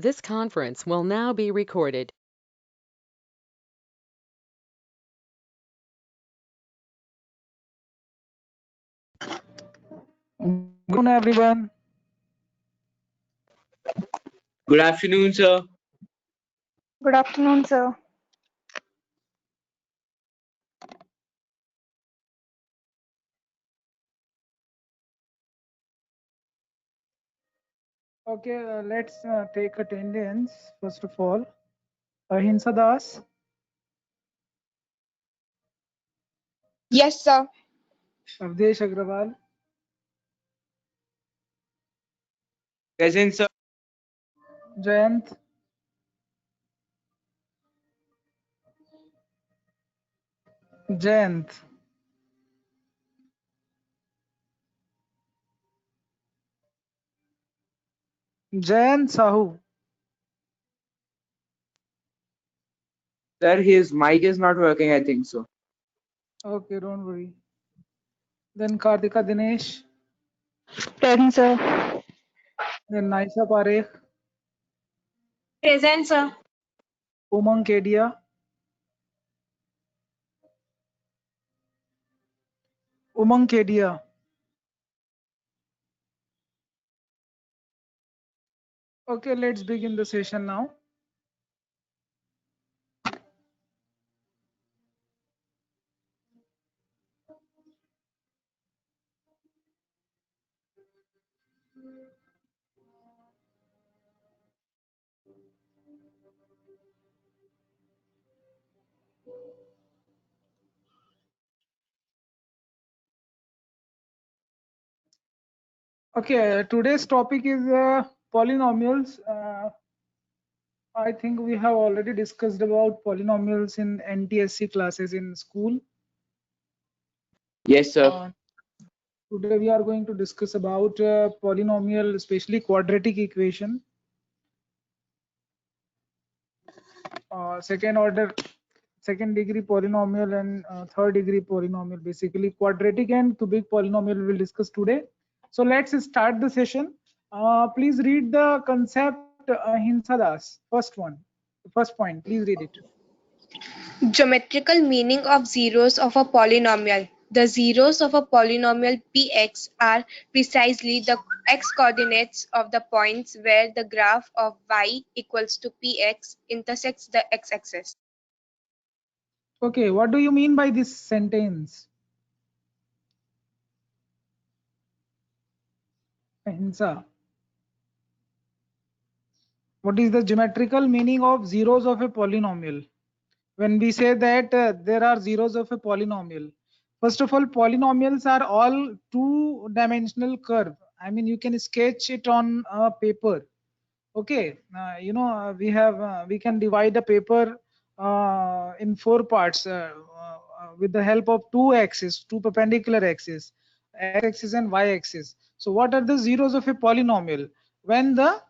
This conference will now be recorded. Good afternoon, everyone. Good afternoon, sir. Good afternoon, sir. Okay, let's take attendance first of all. Ahimsa Das, Yes, sir. Avdesh Agrawal, Present, sir. Jayant, Jayant, Jayant Sahu. Sir, his mic is not working, I think so. Okay, don't worry. Then Kartika Dinesh, Present, sir. then Naisa Parekh, Present, sir. Umang Kedia, Umang Kedia. Okay, let's begin the session now. Okay, today's topic is polynomials. I think we have already discussed about polynomials in NTSC classes in school. Yes, sir. Today we are going to discuss about polynomial, especially quadratic equation, second degree polynomial and third degree polynomial. Basically quadratic and cubic polynomial we will discuss today. So let's start the session. Please read the concept, Hinsa Das. First point, please read it. Geometrical meaning of zeros of a polynomial. The zeros of a polynomial Px are precisely the x-coordinates of the points where the graph of y equals to Px intersects the x-axis. Okay, what do you mean by this sentence, Hinsa? What is the geometrical meaning of zeros of a polynomial? When we say that there are zeros of a polynomial, first of all, polynomials are all two-dimensional curve. I mean, you can sketch it on a paper. Okay, we can divide a paper in four parts with the help of two axes, two perpendicular axes, x-axis and y-axis. So what are the zeros of a polynomial? When a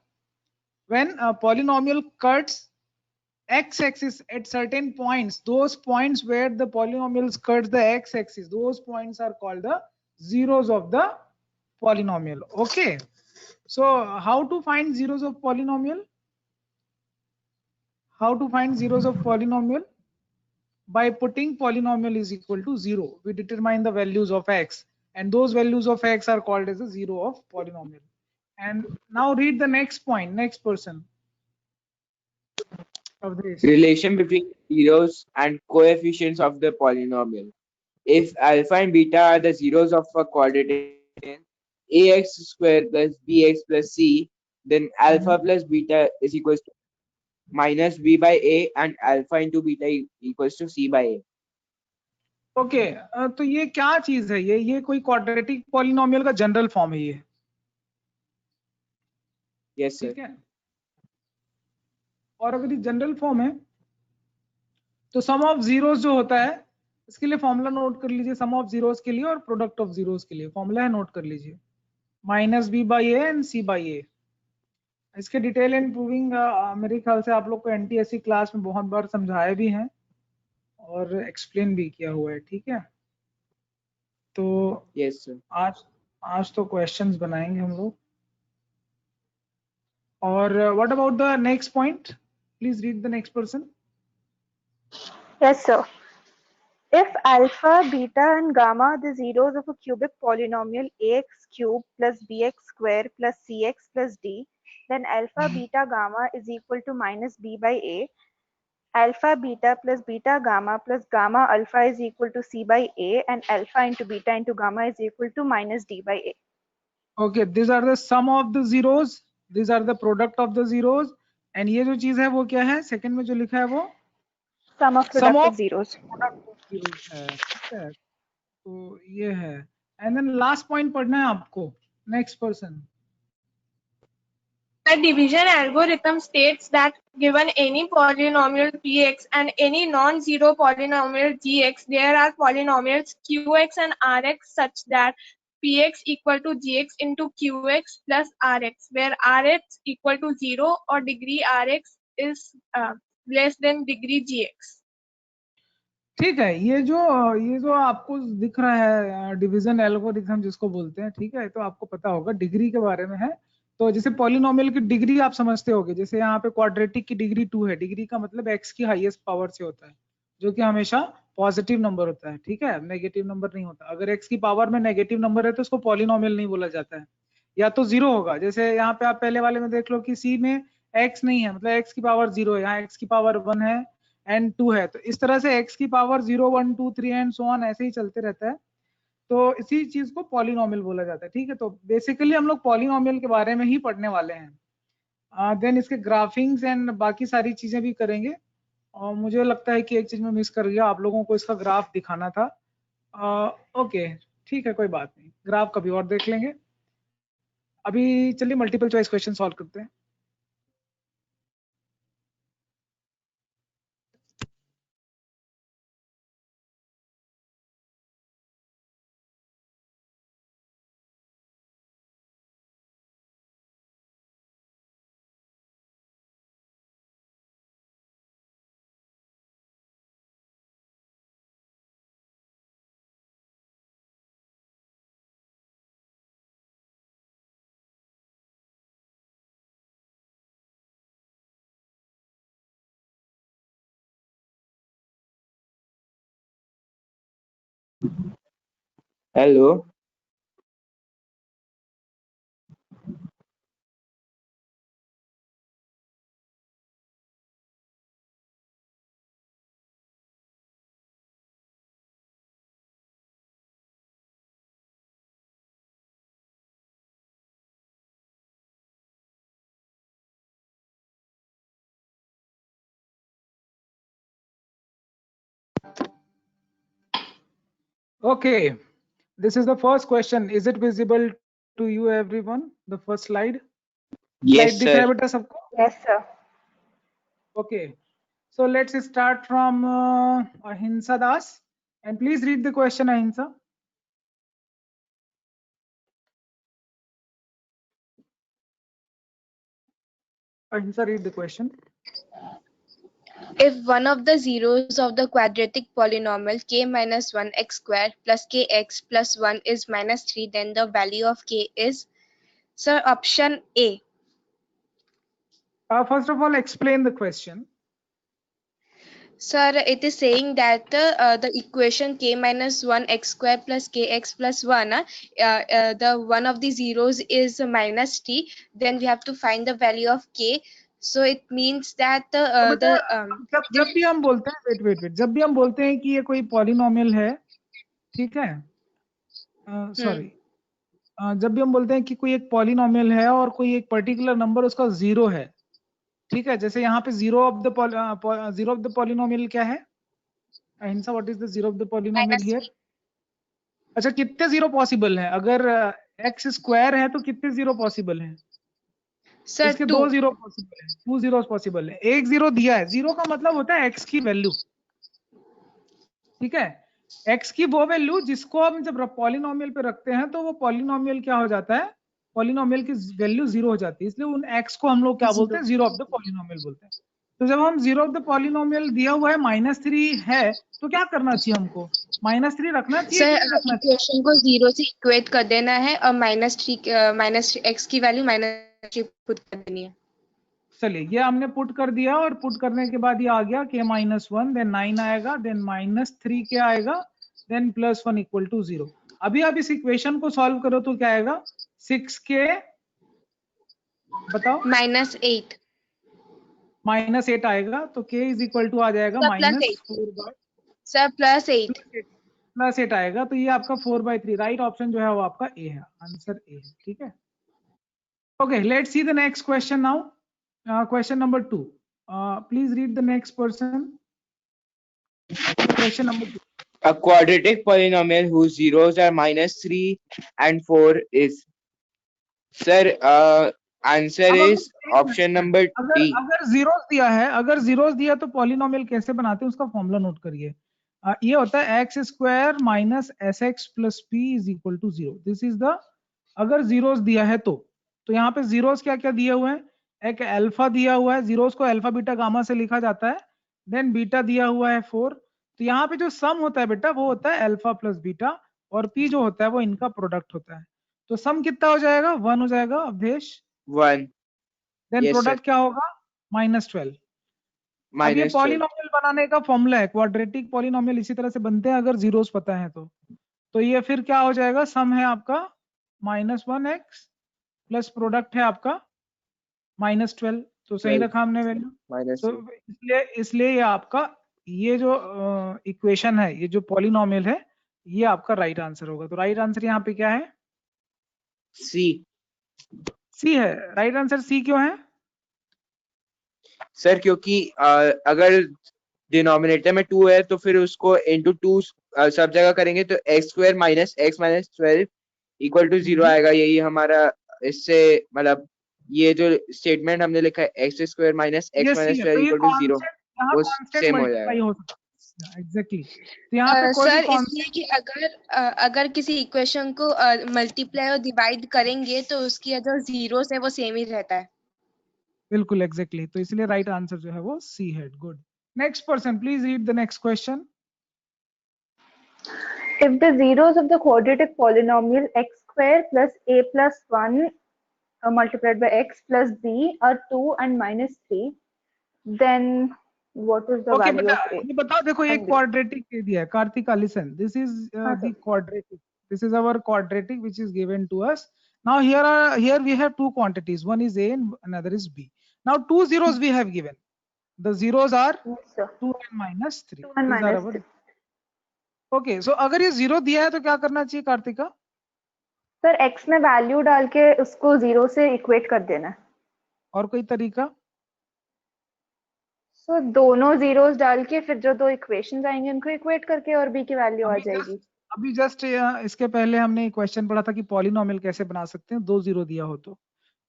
polynomial cuts x-axis at certain points, those points where the polynomial cuts the x-axis, those points are called the zeros of the polynomial. Okay, so how to find zeros of polynomial? How to find zeros of polynomial? By putting polynomial is equal to 0, we determine the values of x, and those values of x are called as a zero of polynomial. And now read the next point, next person of this. Relation between zeros and coefficients of the polynomial. If alpha and beta are the zeros of a quadratic equation, ax square plus bx plus c, then alpha plus beta is equals to minus b by a and alpha into beta equals to c by a. Okay तो ये क्या चीज है? ये कोई quadratic polynomial का general form है ये. Yes, sir. ठीक है. और अगर ये जनरल फॉर्म है तो सम ऑफ जीरोस जो होता है, इसके लिए फॉर्मूला नोट कर लीजिए. सम ऑफ जीरोस के लिए और प्रोडक्ट ऑफ जीरोस के लिए फॉर्मूला है, नोट कर लीजिए. Minus B by A and C by A. इसके डिटेल एंड प्रूविंग मेरे ख्याल से आप लोग को एनटीएससी क्लास में बहुत बार समझाए भी हैं और एक्सप्लेन भी किया हुआ है. ठीक है, तो Yes, sir. आज तो क्वेश्चंस बनाएंगे हम लोग. और what about the next point? Please read the next person. Yes, sir. If alpha, beta, and gamma are the zeros of a cubic polynomial ax cubed plus bx square plus cx plus d, then alpha, beta, gamma is equal to minus b by a. Alpha, beta plus beta, gamma plus gamma alpha is equal to c by a, and alpha into beta into gamma is equal to minus d by a. Okay, these are the sum of the zeros. These are the product of the zeros. And ये जो चीज है वो क्या है? Second में जो लिखा है वो Sum of sum product of of zeros. product of zeros है. ठीक है. तो ये है. And then last point पढ़ना है आपको. Next person. The division algorithm states that given any polynomial px and any non-zero polynomial gx, there are polynomials qx and rx such that px equal to gx into qx plus rx, where rx equal to 0 or degree rx is less than degree gx. ठीक है. ये जो आपको दिख रहा है division algorithm जिसको बोलते हैं, ठीक है, तो आपको पता होगा डिग्री के बारे में है. तो जैसे पॉलिनोमियल की डिग्री आप समझते होगे, जैसे यहाँ पे क्वाड्रेटिक की डिग्री 2 है. डिग्री का मतलब x की हाईएस्ट पावर से होता है, जो कि हमेशा पॉजिटिव नंबर होता है. ठीक है, नेगेटिव नंबर नहीं होता. अगर x की पावर में नेगेटिव नंबर है तो उसको पॉलिनोमियल नहीं बोला जाता है, या तो जीरो होगा. जैसे यहाँ पे आप पहले वाले में देख लो कि c में x नहीं है, मतलब x की पावर 0 है, यहाँ x की पावर 1 है एंड 2 है. तो इस तरह से x की पावर 0 1 2 3 एंड सो ऑन ऐसे ही चलते रहता है. तो इसी चीज को पॉलिनोमियल बोला जाता है. ठीक है, तो बेसिकली हम लोग पॉलिनोमियल के बारे में ही पढ़ने वाले हैं. देन इसके ग्राफिंग्स एंड बाकी सारी चीजें भी करेंगे. और मुझे लगता है कि एक चीज में मिस कर गया, आप लोगों को इसका ग्राफ दिखाना था. ओके, ठीक है, कोई बात नहीं, ग्राफ कभी और देख लेंगे. अभी चलिए मल्टीपल चॉइस क्वेश्चन सॉल्व करते हैं. Hello. Okay, this is the first question. Is it visible to you everyone? The first slide. Yes, Slide दिख रहा है sir. बेटा सबको? Yes, sir. Okay, so let's start from Ahimsa Das, and please read the question, Ahimsa. Ahimsa, read the question. If one of the zeros of the quadratic polynomial k minus 1 x square plus kx plus 1 is minus 3, then the value of k is, sir, option A. First of all, explain the question. Sir, it is saying that the equation k minus 1 x square plus kx plus 1, the one of the zeros is minus 3, then we have to find the value of k. So it means that तो बेटा जब भी हम बोलते हैं wait जब भी हम बोलते हैं कि ये कोई पॉलिनोमियल है, ठीक है, सॉरी, जब भी हम बोलते हैं कि कोई एक पॉलिनोमियल है और कोई एक पर्टिकुलर नंबर उसका जीरो है, ठीक है, जैसे यहाँ पे जीरो ऑफ द पॉलिनोमियल क्या है? अहिंसा, what is the zero of the polynomial here? अच्छा, कितने जीरो पॉसिबल हैं? अगर एक्स स्क्वायर है तो कितने जीरो पॉसिबल हैं? सर इसके 2 जीरो पॉसिबल है, 2 जीरो पॉसिबल है. एक जीरो दिया है. जीरो का मतलब होता है एक्स की वैल्यू. ठीक है, एक्स की वो वैल्यू जिसको हम जब पॉलिनोमियल पे रखते हैं तो वो पॉलिनोमियल क्या हो जाता है? पॉलिनोमियल की वैल्यू जीरो हो जाती है. इसलिए उन एक्स को हम लोग क्या बोलते हैं? जीरो ऑफ द पॉलिनोमियल बोलते हैं. तो जब हम जीरो ऑफ द पॉलिनोमियल दिया हुआ है -3 है, तो क्या करना चाहिए हमको? -3 रखना चाहिए कि नहीं रखना चाहिए? इक्वेशन को जीरो से इक्वेट कर देना है और माइनस एक्स की वैल्यू -3 पुट कर देनी है. चलिए ये हमने पुट कर दिया, और पुट करने के बाद ये आ गया k-1, देन 9 आएगा, देन -3 क्या आएगा, देन +1 इक्वल टू 0। अभी आप इस इक्वेशन को सॉल्व करो तो क्या आएगा, 6k बताओ -8 -8 आएगा, तो k इज इक्वल टू आ जाएगा सर +8 सर +8 +8 आएगा, तो ये आपका 4/3 राइट ऑप्शन जो है वो आपका ए है, आंसर ए है, ठीक है। Okay, let's see the next question now. Question number 2. Please read the next person. Question number 2. A quadratic polynomial whose zeros are -3 and 4 is. Sir, answer is option number D. अगर zeros दिया है, अगर zeros दिया तो polynomial कैसे बनाते हैं उसका फॉर्मूला नोट करिए। ये होता है x² minus sx plus p is equal to 0। This is the, अगर जीरोस दिया है तो यहाँ पे जीरोस क्या क्या दिए हुए हैं, एक अल्फा दिया हुआ है, जीरोस को अल्फा बीटा गामा से लिखा जाता है, देन बीटा दिया हुआ है 4। तो यहाँ पे जो सम होता है बेटा वो होता है अल्फा प्लस बीटा, और पी जो होता है वो इनका प्रोडक्ट होता है। तो सम कितना हो जाएगा, 1 हो जाएगा Avdhesh, 1. Then Yes, product sir. क्या होगा, -12। अब ये -12. पॉलिनोमियल बनाने का फॉर्मूला है, क्वाड्रेटिक पॉलिनोमियल इसी तरह से बनते हैं अगर जीरोस पता है तो ये फिर क्या हो जाएगा, सम है आपका -1x प्लस प्रोडक्ट है आपका -12। तो सही 12. रखा हमने वैल्यू, तो -2. इसलिए ये आपका ये जो इक्वेशन है, ये जो पॉलिनोमियल है, ये आपका राइट आंसर होगा। तो राइट आंसर यहाँ पे क्या है, C. सी है। राइट आंसर सी क्यों है, सर क्योंकि अगर डिनोमिनेटर में 2 है तो फिर उसको इंटू 2 सब जगह करेंगे तो x² minus x minus 12 equal to 0 आएगा। यही हमारा इससे मतलब ये जो स्टेटमेंट हमने लिखा है x² minus x minus 12 equal to 0 वो सेम हो जाएगा। एग्जैक्टली। तो यहाँ पे कोई सर भी इसलिए कि अगर किसी इक्वेशन को मल्टीप्लाई और डिवाइड करेंगे तो उसकी जो जीरोस है वो सेम ही रहता है। बिल्कुल एग्जैक्टली, तो इसलिए राइट आंसर जो है वो सी है। Good, next person please read the next question. If the zeros of the quadratic polynomial x² plus a plus 1 multiplied by x plus b are 2 and -3, then what is the value of a? ये बताओ, देखो एक quadratic दे दिया है Kartika, listen, this is the quadratic, this is our quadratic which is given to us. Now here we have two quantities, one is a and another is b. Now two zeros we have given, the zeros are 2 and -3. 2 and -3. Okay, सो अगर ये 0 दिया है तो क्या करना चाहिए Kartika, sir x में value डाल के उसको 0 से इक्वेट कर देना। और कोई तरीका, सो दोनों जीरोस डाल के फिर जो दो इक्वेशंस आएंगे उनको इक्वेट करके और b की वैल्यू आ जाएगी। अभी जस्ट इसके पहले हमने क्वेश्चन पढ़ा था कि पॉलिनोमियल कैसे बना सकते हैं, 2 0 दिया हो तो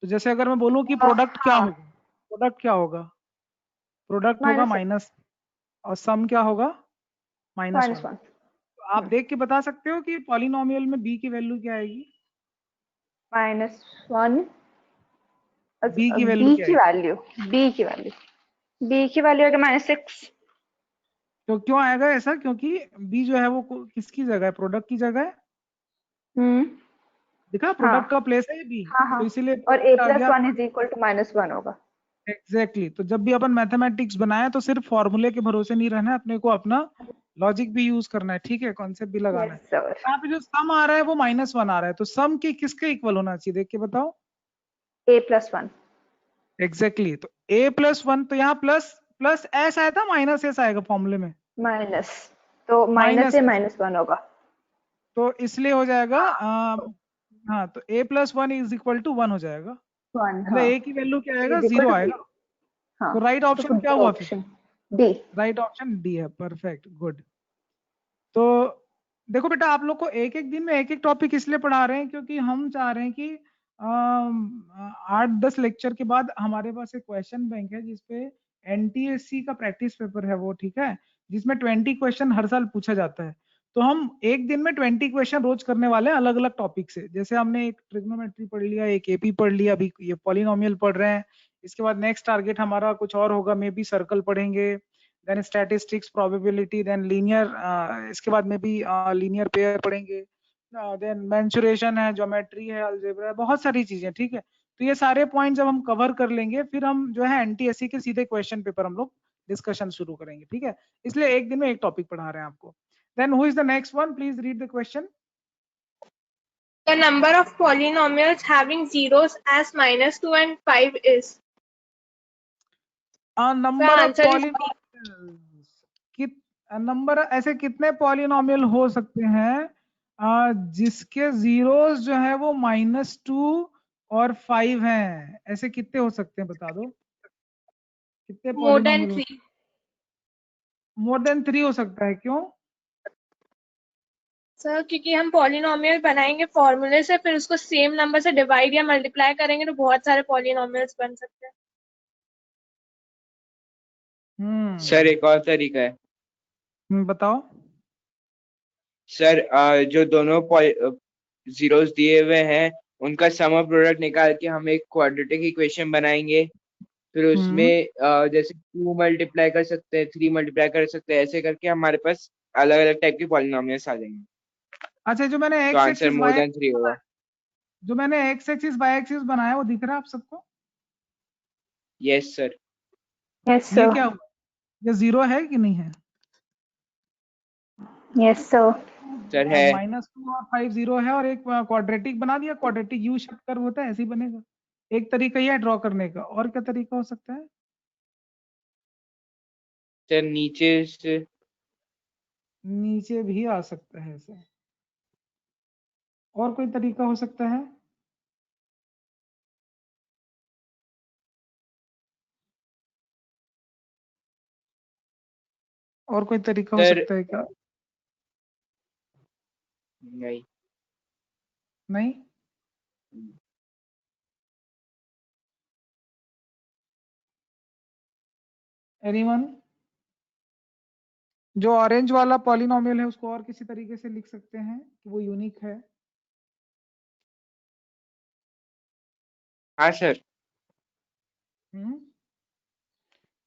जैसे अगर मैं बोलूं कि प्रोडक्ट क्या होगा, प्रोडक्ट क्या होगा, प्रोडक्ट होगा माइनस, और सम क्या होगा -1। आप देख के बता सकते हो कि पॉलिनोमियल में b की वैल्यू क्या आएगी, -1 b की वैल्यू क्या आएगी, b की वैल्यू आएगा -6। तो क्यों आएगा ऐसा, क्योंकि b जो है वो किसकी जगह है, प्रोडक्ट की जगह है। दिखा, प्रोडक्ट का प्लेस है b, तो इसीलिए और a + 1 इज इक्वल टू -1 होगा। एग्जैक्टली। तो जब भी अपन मैथमेटिक्स बनाए तो सिर्फ फॉर्मूले के भरोसे नहीं रहना है, अपने को अपना लॉजिक भी यूज करना है, ठीक है, कॉन्सेप्ट भी लगाना है। यहाँ पे जो सम आ रहा है वो -1 आ रहा है, तो सम की किसके इक्वल होना चाहिए, देख के बताओ, a + 1। एग्जैक्टली, तो a + 1, तो यहाँ प्लस s आया था, -s आएगा फॉर्मूले में, माइनस, तो माइनस से -1 होगा, तो इसलिए हो जाएगा हाँ, तो a + 1 इज इक्वल टू 1 हो जाएगा, मतलब a की वैल्यू क्या आएगा, 0 आएगा। तो राइट ऑप्शन क्या हुआ फिर, डी, राइट ऑप्शन डी है, परफेक्ट, गुड। तो देखो बेटा, आप लोग को एक एक दिन में एक एक टॉपिक इसलिए पढ़ा रहे हैं क्योंकि हम चाह रहे हैं कि 8-10 लेक्चर के बाद हमारे पास एक क्वेश्चन बैंक है जिसपे NTSC का प्रैक्टिस पेपर है वो, ठीक है, जिसमें 20 क्वेश्चन हर साल पूछा जाता है। तो हम एक दिन में 20 क्वेश्चन रोज करने वाले हैं अलग अलग टॉपिक से। जैसे हमने एक ट्रिग्नोमेट्री पढ़ लिया, एक एपी पढ़ लिया, अभी ये पॉलिनोमियल पढ़ रहे हैं। इसके बाद नेक्स्ट टारगेट हमारा कुछ और होगा, मे बी सर्कल पढ़ेंगे, then statistics, probability, then linear, इसके बाद में भी लीनियर पेयर पढ़ेंगे, देन मेंसुरेशन है, ज्योमेट्री है, अलजेब्रा है, बहुत सारी चीजें, ठीक है। तो ये सारे पॉइंट जब हम कवर कर लेंगे फिर हम जो है एनटीएससी के सीधे क्वेश्चन पेपर हम लोग डिस्कशन शुरू करेंगे, ठीक है? इसलिए एक दिन में एक टॉपिक पढ़ा रहे हैं आपको। Then who is the next one, please read the question. The number of polynomials having zeros as -2 and 5 is. Number of answer is polynomials, number ऐसे कितने पॉलिनोमियल हो सकते हैं जिसके जीरोस जो है वो -2 और 5 हैं? ऐसे कितने हो सकते हैं बता दो, कितने more than polynomial? 3. More than 3 हो सकता है, क्यों? सर क्योंकि हम पॉलिनोमियल बनाएंगे फॉर्मूले से, फिर उसको सेम नंबर से डिवाइड या मल्टीप्लाई करेंगे तो बहुत सारे पॉलिनोमियल्स बन सकते हैं। सर एक और तरीका है। बताओ। सर जो दोनों जीरोस दिए हुए हैं उनका सम ऑफ प्रोडक्ट निकाल के हम एक क्वाड्रेटिक इक्वेशन बनाएंगे, फिर उसमें जैसे 2 मल्टीप्लाई कर सकते हैं, 3 मल्टीप्लाई कर सकते हैं, ऐसे करके हमारे पास अलग अलग टाइप के पॉलिनोमियल्स आ जाएंगे। अच्छा, जो मैंने तो x answer axis more than 3 होगा। जो मैंने एक्स एक्सिस वाई एक्सिस बनाया वो दिख रहा है आप सबको? Yes sir. Yes, ये sir. क्या हुआ? ये जीरो है कि नहीं है? Yes, sir. सर है। -2 और 5 जीरो है, और एक क्वाड्रेटिक बना दिया। क्वाड्रेटिक यू शेप कर्व होता है, ऐसे ही बनेगा। एक तरीका ये है ड्रॉ करने का, और क्या तरीका हो सकता है? सर नीचे से नीचे भी आ सकता है ऐसे। और कोई तरीका हो सकता है? और कोई तरीका हो सर सकता है क्या? नहीं। नहीं? एनीवन? जो ऑरेंज वाला पॉलिनोमियल है उसको और किसी तरीके से लिख सकते हैं कि वो यूनिक है? हाँ सर।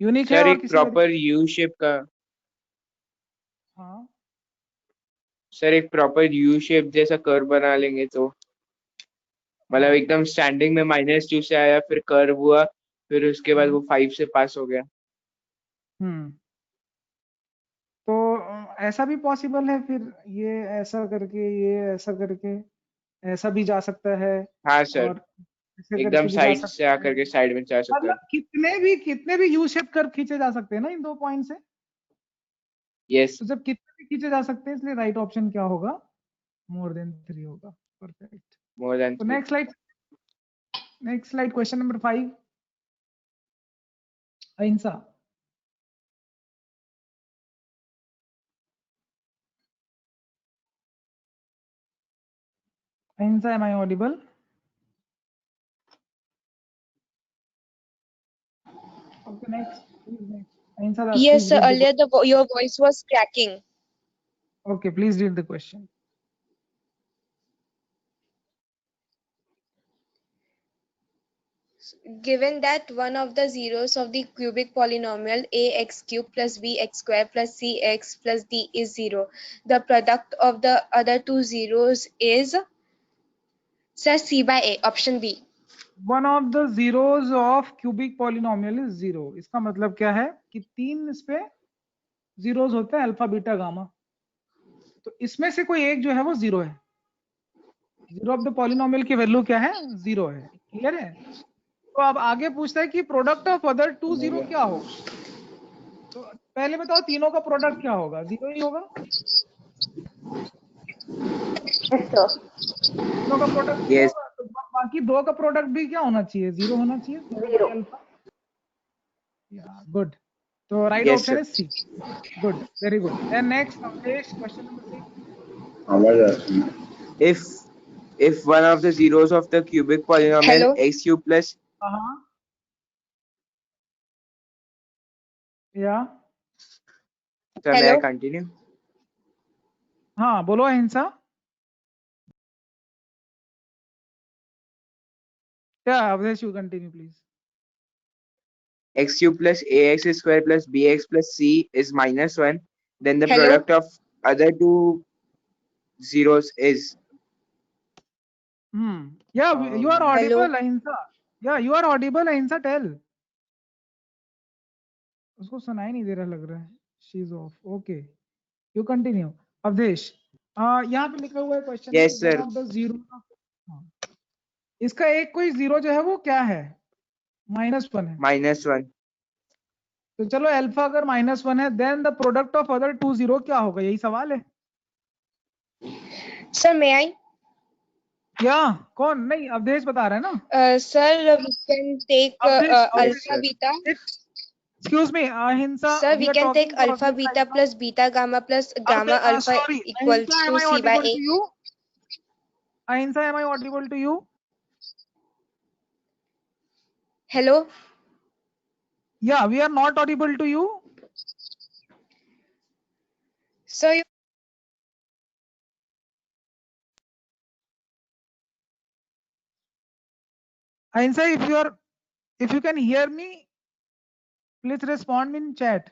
यूनिक है सर और एक किसी प्रॉपर यू शेप का, हाँ, सर एक प्रॉपर यू शेप जैसा कर्व बना लेंगे तो मतलब एकदम स्टैंडिंग में -2 से आया, फिर कर्व हुआ, फिर उसके बाद वो 5 से पास हो गया। तो ऐसा भी पॉसिबल है फिर, ये ऐसा करके, ये ऐसा करके, ऐसा भी जा सकता है, हाँ सर, और ऐसे एकदम करके भी जा साइड से सकता आकर है। के साइड में जा सकता है। मतलब कितने भी यू शेप कर्व खींचे जा सकते हैं ना इन 2 पॉइंट से। यस। तो जब कितने भी खींचे जा सकते हैं, इसलिए राइट ऑप्शन क्या होगा? मोर देन 3 होगा। परफेक्ट। मोर देन तो 3। Next slide question number 5। अहिंसा। Ahinsa, am I audible? Okay, next. Please next. Ahinsa Das, Yes, please sir. read the Earlier your voice was cracking. Okay, please read the question. Given that one of the zeros of the cubic polynomial ax cube plus bx square plus cx plus d is 0, the product of the other two zeros is, sir, c by a, option B. One of the zeros of cubic polynomial is 0. इसका मतलब क्या है कि 3 इस पे zeros होते हैं, alpha beta gamma. तो इसमें से कोई एक जो है वो 0 है। जीरो ऑफ द पॉलिनोमियल की वैल्यू क्या है? 0 है। क्लियर है? तो अब आगे पूछता है कि प्रोडक्ट ऑफ अदर 2 जीरो क्या होगा। तो पहले बताओ तीनों का प्रोडक्ट क्या होगा? 0 ही होगा। Yes, sir. तीनों का प्रोडक्ट 0 यस। होगा, तो बाकी 2 का प्रोडक्ट भी क्या होना चाहिए? 0 होना चाहिए। 0 Zero. By alpha. या गुड। तो right Yes, option sir. Is C. Good, very good. Then next Kamlesh, question number 6। If one of the zeros of the cubic polynomial Hello. x cube plus हाँ, या sir, may I Hello. continue? हाँ, बोलो अहिंसा। क्या Avdhesh, you continue please. X cube plus ax square plus bx plus c is -1, then the Hello. product of other two zeros is या you are Hello. Audible अहिंसा। Yeah, you are audible, Ahimsa, tell. उसको सुनाई नहीं दे रहा लग रहा है. She's off. Okay. You continue. Awadhesh, यहाँ पे लिखा हुआ है क्वेश्चन Yes, में sir. one of the zero. हाँ. इसका एक कोई जीरो जो है वो क्या है? -1 है. -1. तो चलो अल्फा अगर -1 है, then the product of other 2 zero क्या होगा? यही सवाल है. Sir, may I? क्या? कौन? नहीं, अवधेश बता रहा है ना. Sir, we can take Avdesh, alpha sir. beta. Excuse me, Ahimsa. Sir, we are can talking take to alpha Avdesh beta right now. plus beta gamma plus gamma alpha Sorry, equals Ahimsa, am to I C by audible A. to you? Ahimsa, am I audible to you? Hello? Yeah, we are not audible to you. Sir, Ahimsa, if you can hear me, please respond in chat.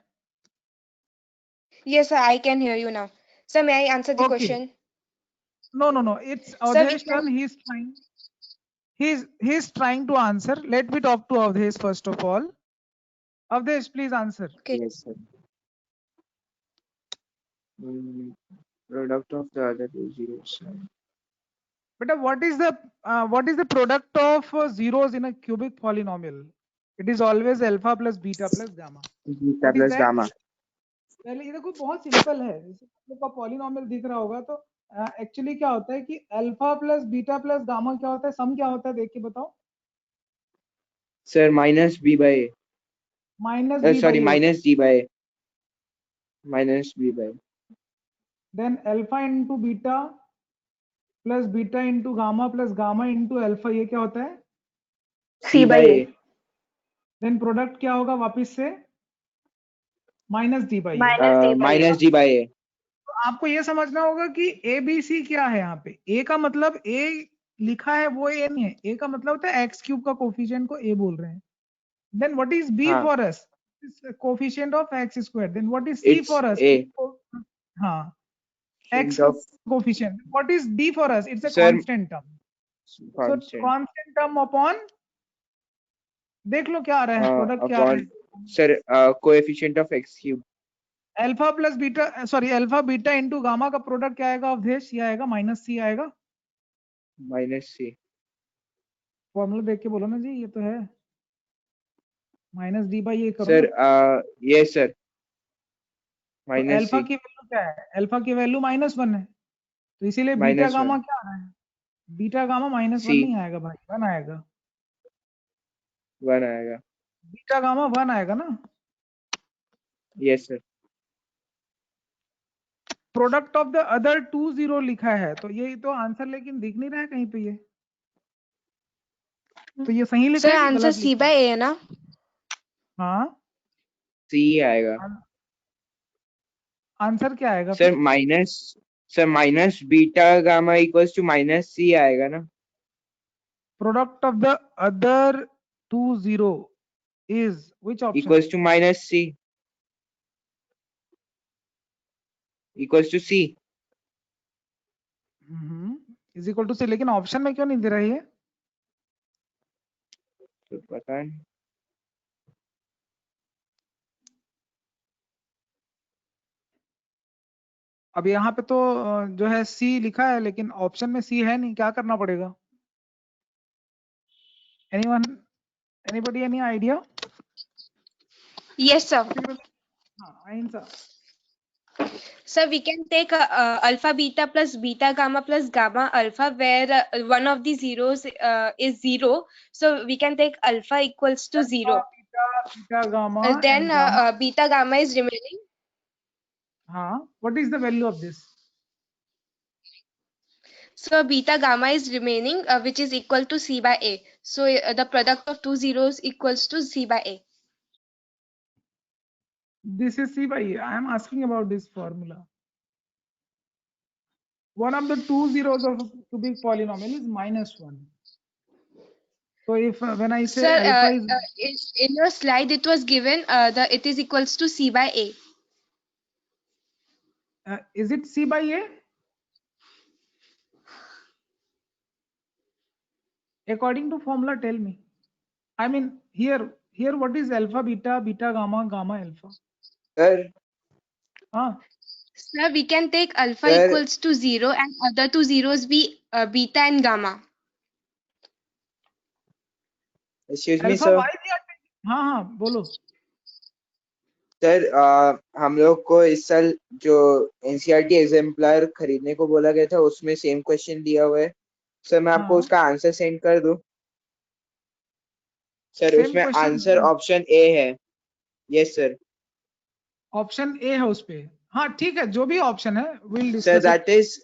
yes, sir, I can hear you now. Sir, may I answer the Okay. question? No. It's Sir, we Avdesh turn. He's trying. He's trying to answer. Let me talk to Avdesh first of all. Avdesh, please answer. Okay. Yes, sir. Product of the other two zeros. But what is the product of zeros in a cubic polynomial? It is always alpha plus beta plus gamma. Beta What is plus that? gamma. पहले ये देखो बहुत simple है. जैसे आपको polynomial दिख रहा होगा तो एक्चुअली क्या होता है कि alpha plus beta plus gamma क्या होता है? सम क्या होता है? देख के बताओ. Sir, minus b by a. Minus B Sorry, by minus g by a. Minus b by a. Then alpha into beta plus beta into gamma plus gamma into alpha, ये क्या होता है? C by A. देन प्रोडक्ट क्या होगा वापस से? Minus D by A. Minus D by A. Minus g by a. तो आपको ये समझना होगा कि ए बी सी क्या है यहाँ पे. ए का मतलब ए लिखा है वो ए नहीं है. ए का मतलब होता है एक्स क्यूब का कोफिशिएंट को ए बोल रहे हैं. देन व्हाट इज बी हाँ. For us? Coefficient of X square. Then what is C It's for us? a. हाँ, X Of coefficient. What is D for us? It's a Sir, constant term. So constant. Constant term upon, देख लो क्या आ रहा है, product क्या आ रहा Upon है? sir, coefficient of x cube. Alpha plus beta, sorry alpha beta into gamma का प्रोडक्ट क्या आएगा अवधेश? ये आएगा माइनस सी आएगा. Minus c. फॉर्मूला देख के बोलो ना जी, ये तो है माइनस डी बाई ए करो Sir, ना. yes sir. तो Minus अल्फा c. की वैल्यू क्या है? अल्फा की वैल्यू -1 है, तो इसीलिए बीटा -1. गामा क्या आ रहा है? Beta gamma -1 C. नहीं आएगा भाई, 1 आएगा. 1 आएगा. बीटा गामा 1 आएगा ना. Yes sir. Product of the other 2 zero लिखा है, तो ये तो आंसर लेकिन दिख नहीं रहा है कहीं पे ये. तो ये सही लिखा Sir, है कि answer गलत C लिखा by है? A, ना? हाँ, c आएगा. आंसर क्या आएगा Sir, फिर? minus beta gamma equals to minus c आएगा ना. Product of the other 2 zero is which option? Equals to minus c. Equals to c. Is equal to C. लेकिन ऑप्शन में क्यों नहीं दे रहा है ये? तो पता नहीं. अब यहाँ पे तो जो है सी लिखा है, लेकिन ऑप्शन में सी है नहीं. क्या करना पड़ेगा? Anyone, anybody, any idea? Yes, sir. हाँ, अहिंसा. Sir, we can take alpha beta plus beta gamma plus gamma alpha, where one of the zeros is 0. So we can take alpha equals to 0. Beta gamma Then and gamma. beta gamma is remaining. हाँ, what is the value of this? So beta gamma is remaining, which is equal to C by A. So the product of two zeros equals to C by A. This is C by A. I am asking about this formula. One of the 2 zeros of a cubic polynomial is -1. So if when I say Sir, alpha is in your slide it was given it is equals to C by A. is it C by A? According to formula, tell me. I mean here what is alpha beta, beta gamma, gamma alpha? Sir, हाँ, Sir, we can take alpha Sir. equals to 0 and other two zeros be beta and gamma. excuse me, alpha sir. y दिया। हाँ हाँ बोलो। Sir हम लोग को इस साल जो एनसीईआरटी एग्जाम्पलर खरीदने को बोला गया था उसमें सेम क्वेश्चन दिया हुआ है। सर मैं आपको हाँ। उसका आंसर सेंड कर दूं? सर Same उसमें question आंसर ऑप्शन ए है। Yes sir. ऑप्शन ए है उस पे। हाँ ठीक है, जो भी ऑप्शन है will sir discuss that is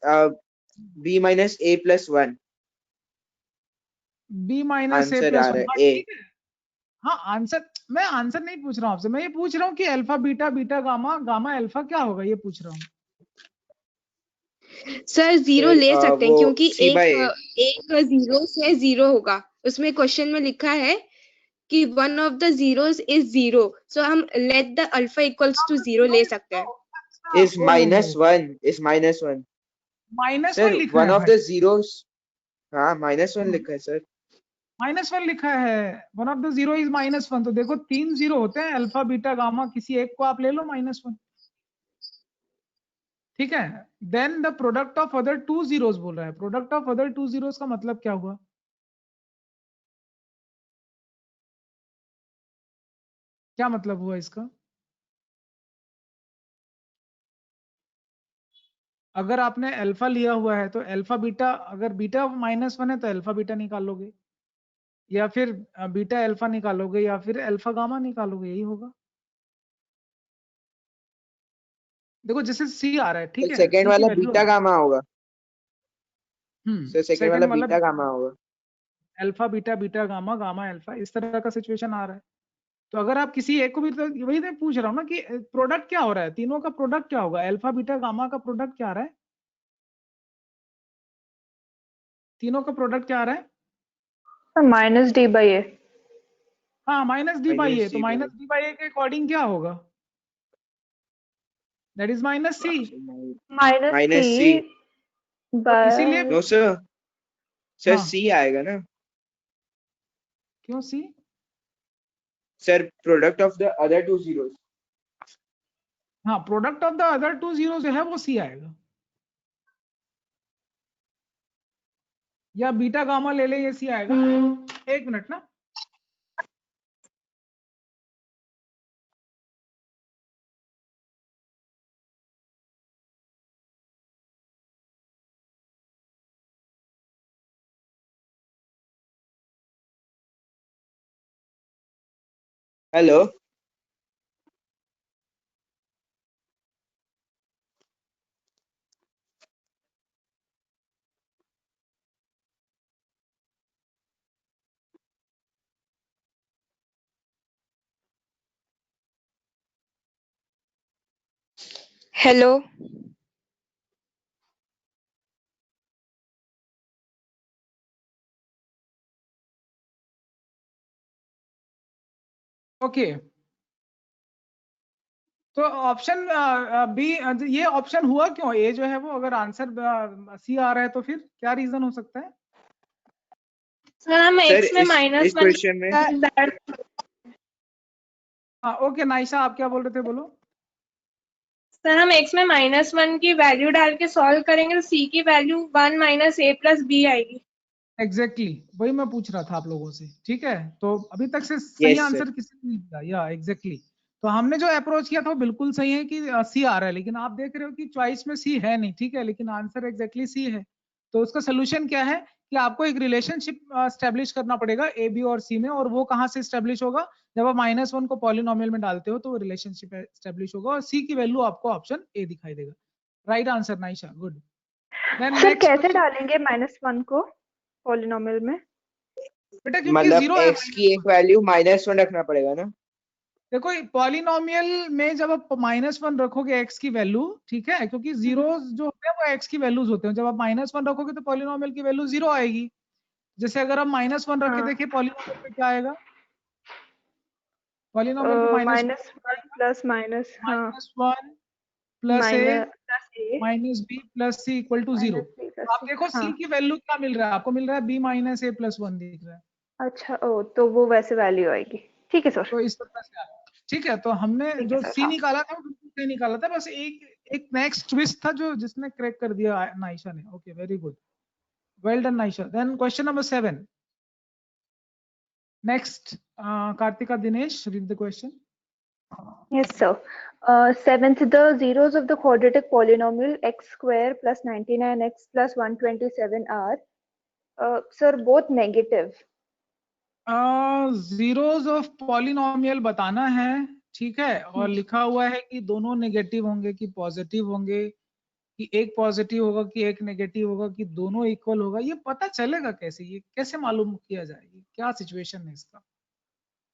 b minus a plus 1 B minus A answer plus आ 1। रहा हाँ है ए। ठीक है। हाँ आंसर, मैं आंसर नहीं पूछ रहा हूँ आपसे, मैं ये पूछ रहा हूँ कि alpha beta, beta gamma, gamma alpha क्या होगा, ये पूछ रहा हूँ। सर जीरो सर ले सकते हैं वो क्योंकि c बाय एक जीरो से जीरो होगा। उसमें क्वेश्चन में लिखा है कि one of the zeros is zero, so हम let the alpha equals to zero ले सकते हैं। Is minus 1 is minus 1। Minus sir 1 लिखा वन है ऑफ भाई, द जीरोस, हाँ -1 लिखा है सर। -1 लिखा है। One of the zero is -1। तो देखो 3 जीरो होते हैं, अल्फा बीटा गामा, किसी एक को आप ले लो -1। ठीक है। Then the product of other two zeros बोल रहा है। Product of other two zeros का मतलब क्या हुआ? क्या मतलब हुआ इसका? अगर आपने अल्फा लिया हुआ है तो अल्फा बीटा, अगर बीटा -1 है तो अल्फा बीटा निकालोगे, या फिर बीटा अल्फा निकालोगे, या फिर अल्फा गामा निकालोगे, यही होगा। देखो जैसे सी आ रहा है, ठीक है, सेकंड सी की वाला वैल्यू बीटा गामा होगा। सर सेकंड वाला सेकंड वाला बीटा गामा होगा। Alpha beta, beta gamma, gamma alpha, इस तरह का सिचुएशन आ रहा है। तो अगर आप किसी एक को भी, तो वही मैं पूछ रहा हूँ ना कि प्रोडक्ट क्या हो रहा है, तीनों का प्रोडक्ट क्या होगा, अल्फा बीटा गामा का प्रोडक्ट क्या आ रहा है, तीनों का प्रोडक्ट क्या आ रहा है? Minus D by A. हाँ minus D by A. Minus तो c by minus D by A के अकॉर्डिंग क्या होगा? That is minus C. Minus minus c। C तो इसीलिए नो सर, सर हाँ, c आएगा ना। क्यों C? Sir product of the other two zeros. हाँ, product of the other two zero जो है वो सी आएगा, या बीटा गामा ले ले, ये सी आएगा। एक मिनट ना। Hello hello. ओके, तो ऑप्शन बी, ये ऑप्शन हुआ क्यों? ए जो है वो, अगर आंसर सी आ रहा है तो फिर क्या रीजन हो सकता है? सर हम सर एक्स में इस माइनस क्वेश्चन में हाँ ओके, नाइशा आप क्या बोल रहे थे, बोलो। सर हम x में -1 की वैल्यू डाल के सॉल्व करेंगे तो c की value 1 minus a plus b आएगी। एग्जैक्टली वही मैं पूछ रहा था आप लोगों से। ठीक है, तो अभी तक से सही यस सर। आंसर किसी ने नहीं दिया, या एग्जैक्टली। तो हमने जो अप्रोच किया था वो बिल्कुल सही है कि सी आ रहा है, लेकिन आप देख रहे हो कि चॉइस में सी है नहीं। ठीक है, लेकिन आंसर एग्जैक्टली सी है। तो उसका सोल्यूशन क्या है कि आपको एक रिलेशनशिप स्टेब्लिश करना पड़ेगा ए बी और सी में, और वो कहाँ से स्टेब्लिश होगा? जब आप -1 को पॉलिनोमियल में डालते हो तो वो रिलेशनशिप स्टेब्लिश होगा, और सी की वैल्यू आपको ऑप्शन ए दिखाई देगा। Right answer Naisha, good. Then sir next कैसे क्वेश्चन। डालेंगे -1 को पॉलिनोमियल में? बेटा क्योंकि मतलब जीरो है x की एक वैल्यू -1 रखना पड़ेगा ना। देखो पॉलिनोमियल में जब आप -1 रखोगे x की वैल्यू, ठीक है, क्योंकि जीरो जो होते हैं वो x की वैल्यूज होते हैं, जब आप -1 रखोगे तो पॉलिनोमियल की वैल्यू 0 आएगी। जैसे अगर हम -1 रख के हाँ। देखिए पॉलिनोमियल पे क्या आएगा, पॉलिनोमियल पे -1 -1 प्लस माइनस, हाँ, -1 plus a minus plus a minus b plus c equal to 0। Minus b plus आप c। देखो हाँ c की वैल्यू क्या मिल रहा है आपको? मिल रहा है b माइनस a प्लस 1 दिख रहा है। अच्छा, ओ तो वो वैसे वैल्यू आएगी। ठीक है सर। तो इस तरह से ठीक है। तो हमने ठीक है जो सर, सी हाँ। निकाला था वो बिल्कुल सही निकाला था, बस एक एक नेक्स्ट ट्विस्ट था जो जिसने क्रैक कर दिया नाइशा ने। Okay, very good, well done Naisha. Then question number 7 next, Kartika Dinesh, read the question. Yes, sir. Seventh, the zeros of the quadratic polynomial x square plus 99x plus 127 are, sir, both negative. Zeros of polynomial बताना है, ठीक है, और लिखा हुआ है कि दोनों नेगेटिव होंगे कि पॉजिटिव होंगे, कि एक पॉजिटिव होगा कि एक नेगेटिव होगा, कि दोनों इक्वल होगा। ये पता चलेगा कैसे, ये कैसे मालूम किया जाए, क्या सिचुएशन है इसका?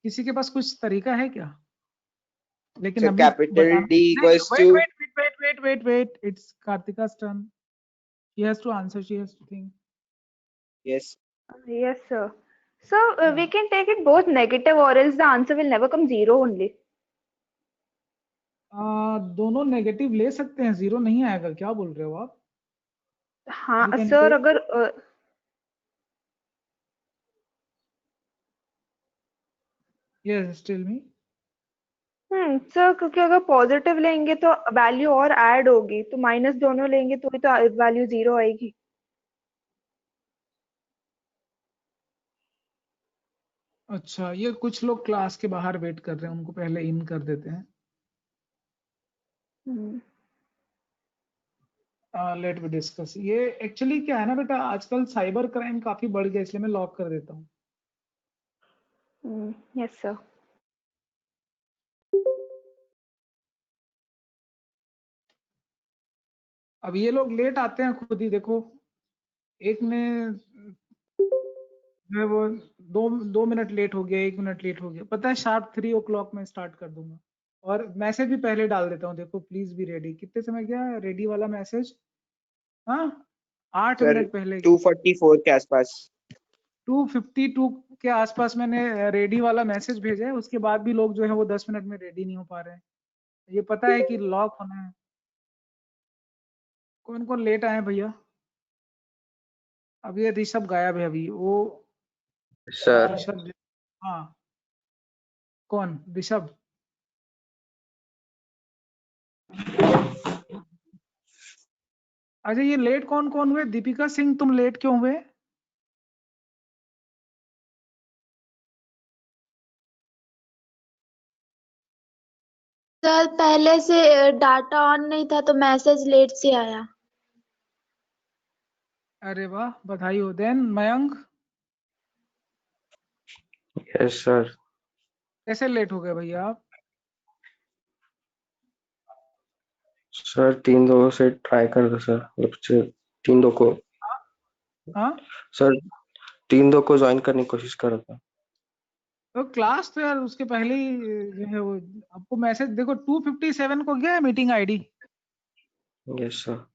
किसी के पास कुछ तरीका है क्या? लेकिन So अभी capital बताना D नहीं, equals wait to, wait wait wait wait wait wait, it's Kartika's turn. She has to answer, she has to think. yes, Yes, sir. So we can take it both negative, or else the answer will never come zero only. दोनों negative ले सकते हैं, zero नहीं आएगा, क्या बोल रहे हो आप? हाँ We can सर, take, अगर yes, tell me. सर, क्योंकि अगर पॉजिटिव लेंगे तो वैल्यू और ऐड होगी, तो माइनस दोनों लेंगे तो वैल्यू जीरो आएगी। अच्छा, ये कुछ लोग क्लास के बाहर वेट कर रहे हैं, उनको पहले इन कर देते हैं। Let me discuss. ये एक्चुअली क्या है ना बेटा, आजकल साइबर क्राइम काफी बढ़ गया, इसलिए मैं लॉक कर देता हूँ। Yes sir. अब ये लोग लेट आते हैं खुद ही, देखो एक ने मैं वो 2 मिनट लेट हो गया, 1 मिनट लेट हो गया, पता है शार्प 3 o'clock में स्टार्ट कर दूंगा। और मैसेज भी पहले डाल देता हूँ, देखो प्लीज बी रेडी। कितने समय गया रेडी वाला मैसेज? हाँ, 8 sir, मिनट पहले। 244 के आसपास। 252 के आसपास मैंने रेडी वाला मैसेज भेजा है, उसके बाद भी लोग जो है वो 10 मिनट में रेडी नहीं हो पा रहे हैं। ये पता है कि लॉक होना है। कौन कौन लेट आए हैं भैया? अब ये ऋषभ गायब है अभी, वो सर ऋषभ, हाँ कौन ऋषभ? अच्छा, ये लेट कौन कौन हुए? दीपिका सिंह, तुम लेट क्यों हुए? सर पहले से डाटा ऑन नहीं था तो मैसेज लेट से आया। अरे वाह, बधाई हो। Then Mayank, yes sir. कैसे लेट हो गए भैया आप? सर 3-2 से ट्राई कर दो सर, मतलब 3-2 को, हाँ, सर 3-2 को ज्वाइन करने की कोशिश कर रहा था। तो क्लास तो यार उसके पहले ही जो है वो आपको मैसेज देखो 257 को गया है मीटिंग आईडी। Yes sir.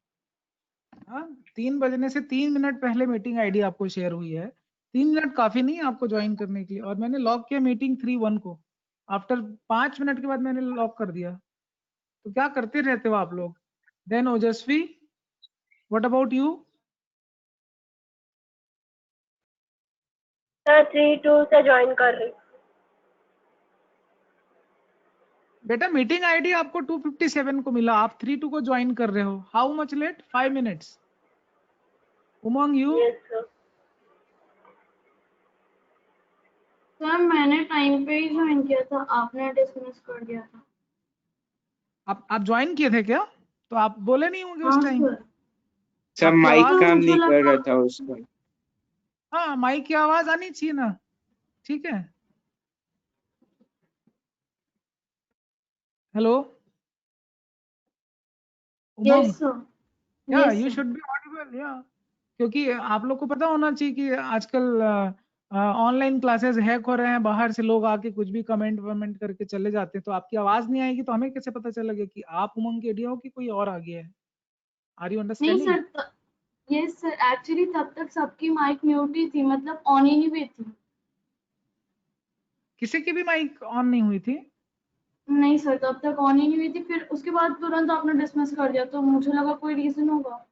हाँ, 3 बजने से 3 मिनट पहले मीटिंग आईडी आपको शेयर हुई है। 3 मिनट काफी नहीं है आपको ज्वाइन करने के लिए, और मैंने लॉक किया मीटिंग 3-1 को। आफ्टर 5 मिनट के बाद मैंने लॉक कर दिया। तो क्या करते रहते हो आप लोग? देन ओजस्वी, व्हाट अबाउट यू? सर 3-2 से ज्वाइन कर रही। बेटा मीटिंग आईडी आपको 257 को मिला, आप 3-2 को ज्वाइन कर रहे हो। How much late? 5 minutes. Umang you? Yes sir. Sir मैंने टाइम पे ही ज्वाइन किया था, आपने डिसमिस कर दिया था। आप ज्वाइन किए थे क्या? तो आप बोले नहीं होंगे उस हाँ टाइम। सर। सब आपकी माइक आवाज, काम मुझे नहीं कर लगा रहा था उसका। हाँ माइक की आवाज आनी चाहिए ना, ठीक है। हेलो उमंग, यस सर। या yes you sir. Should be audible, या क्योंकि आप लोग को पता होना चाहिए कि आजकल ऑनलाइन क्लासेस हैक हो रहे हैं, बाहर से लोग आके कुछ भी कमेंट वमेंट करके चले जाते हैं, तो आपकी आवाज नहीं आएगी तो हमें कैसे पता चलेगा कि आप उमंग के एडिया हो कि कोई और आ गया है? आर यू नहीं understanding? Sir, yes sir, actually तब तक सबकी माइक म्यूट ही थी, मतलब ऑन ही नहीं हुई थी। किसी की भी माइक ऑन नहीं हुई थी? नहीं सर, तब तक ऑन ही नहीं हुई थी, फिर उसके बाद तुरंत आपने डिसमिस कर दिया, तो मुझे लगा कोई रीजन होगा।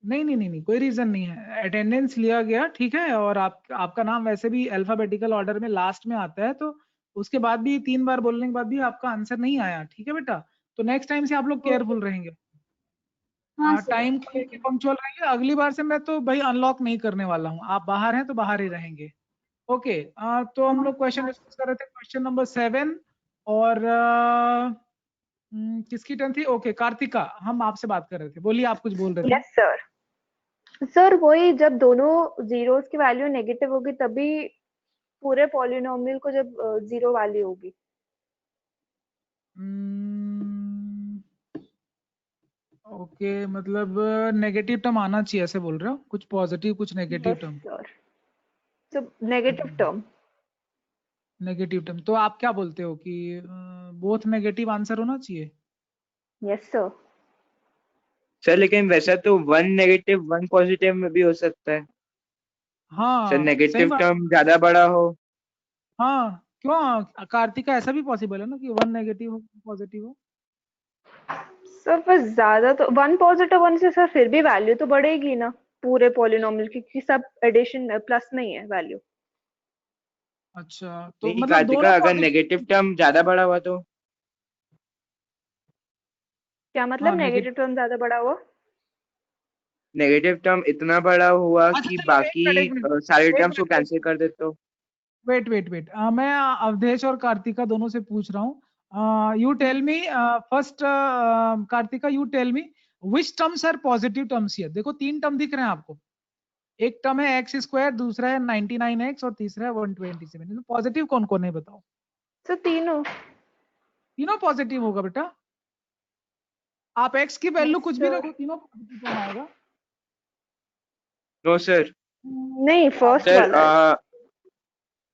नहीं नहीं नहीं नहीं, कोई रीजन नहीं है, अटेंडेंस लिया गया, ठीक है, और आपका नाम वैसे भी अल्फाबेटिकल ऑर्डर में लास्ट में आता है, तो उसके बाद भी 3 बार बोलने के बाद भी आपका आंसर नहीं आया, ठीक है बेटा, तो नेक्स्ट टाइम से आप लोग केयरफुल रहेंगे, हाँ सर, टाइम को लेके पंक्चुअल रहेंगे। अगली बार से मैं तो भाई अनलॉक नहीं करने वाला हूँ, आप बाहर हैं तो बाहर ही रहेंगे। ओके, तो हम लोग क्वेश्चन डिस्कस कर रहे थे, क्वेश्चन नंबर 7, और किसकी टर्न थी? ओके, कार्तिका, हम आपसे बात कर रहे थे, बोलिए, आप कुछ बोल रहे थे। Yes sir. सर वही, जब दोनों जीरोस की वैल्यू नेगेटिव होगी तभी पूरे पॉलिनोमियल को जब जीरो वैल्यू होगी। ओके, मतलब नेगेटिव टर्म आना चाहिए, ऐसे बोल रहे हो, कुछ पॉजिटिव कुछ नेगेटिव टर्म। सर, तो नेगेटिव टर्म। नेगेटिव टर्म, तो आप क्या बोलते हो कि बोथ नेगेटिव आंसर होना चाहिए? Yes sir. सर लेकिन वैसा तो 1 नेगेटिव 1 पॉजिटिव में भी हो सकता है सर, हाँ सही नेगेटिव बात। टर्म ज्यादा बड़ा हो। हाँ, क्यों कार्तिका, ऐसा भी पॉसिबल है ना कि 1 नेगेटिव हो पॉजिटिव हो। सर पर ज्यादा तो 1 पॉजिटिव होने से सर फिर भी वैल्यू तो बढ़ेगी ना पूरे पॉलिनोमियल की, क्योंकि सब एडिशन प्लस नहीं है वैल्यू। अच्छा, तो नहीं मतलब दोनों कार्तिका, अगर पॉजिटिव। नेगेटिव टर्म ज्यादा बड़ा हुआ तो? क्या मतलब हाँ, नेगेटिव टर्म ज्यादा बड़ा हुआ? नेगेटिव टर्म इतना बड़ा हुआ अच्छा कि चलो, बाकी एक मिनट सारे एक टर्म्स को मिनट कैंसिल कर दे तो? वेट वेट वेट, मैं अवधेश और कार्तिका दोनों से पूछ रहा हूँ, you tell me first, Kartika you tell me which terms are positive terms here. देखो 3 टर्म दिख रहे हैं आपको, एक टर्म है एक्स स्क्वायर, दूसरा है 99x और तीसरा है 127। तो पॉजिटिव कौन कौन है बताओ? सर तीनों। तीनों पॉजिटिव होगा बेटा, आप x की वैल्यू कुछ भी सर रखो, तीनों पॉजिटिव टर्म आएगा। No sir. नहीं, फर्स्ट सर वाला है।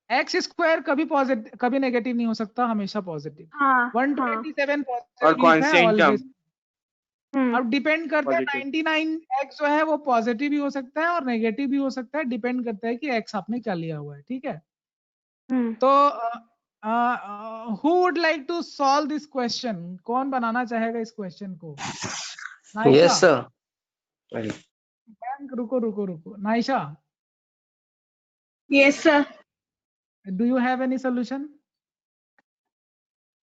एक्स स्क्वायर कभी पॉजिटिव कभी नेगेटिव नहीं हो सकता, हमेशा पॉजिटिव। हाँ हाँ। 127 और पॉजिटिव लिखा है कांस्टेंट टर्म ऑलवेज। अब डिपेंड करता है, पॉजिटिव। 99x जो है वो पॉजिटिव भी हो सकता है और नेगेटिव भी हो सकता है, डिपेंड करता है कि x आपने क्या लिया हुआ है, ठीक है। तो who would like to solve this question, कौन बनाना चाहेगा इस क्वेश्चन को? नाइशा। Yes sir. रुको रुको रुको, Naisha, yes sir. Do you have any solution?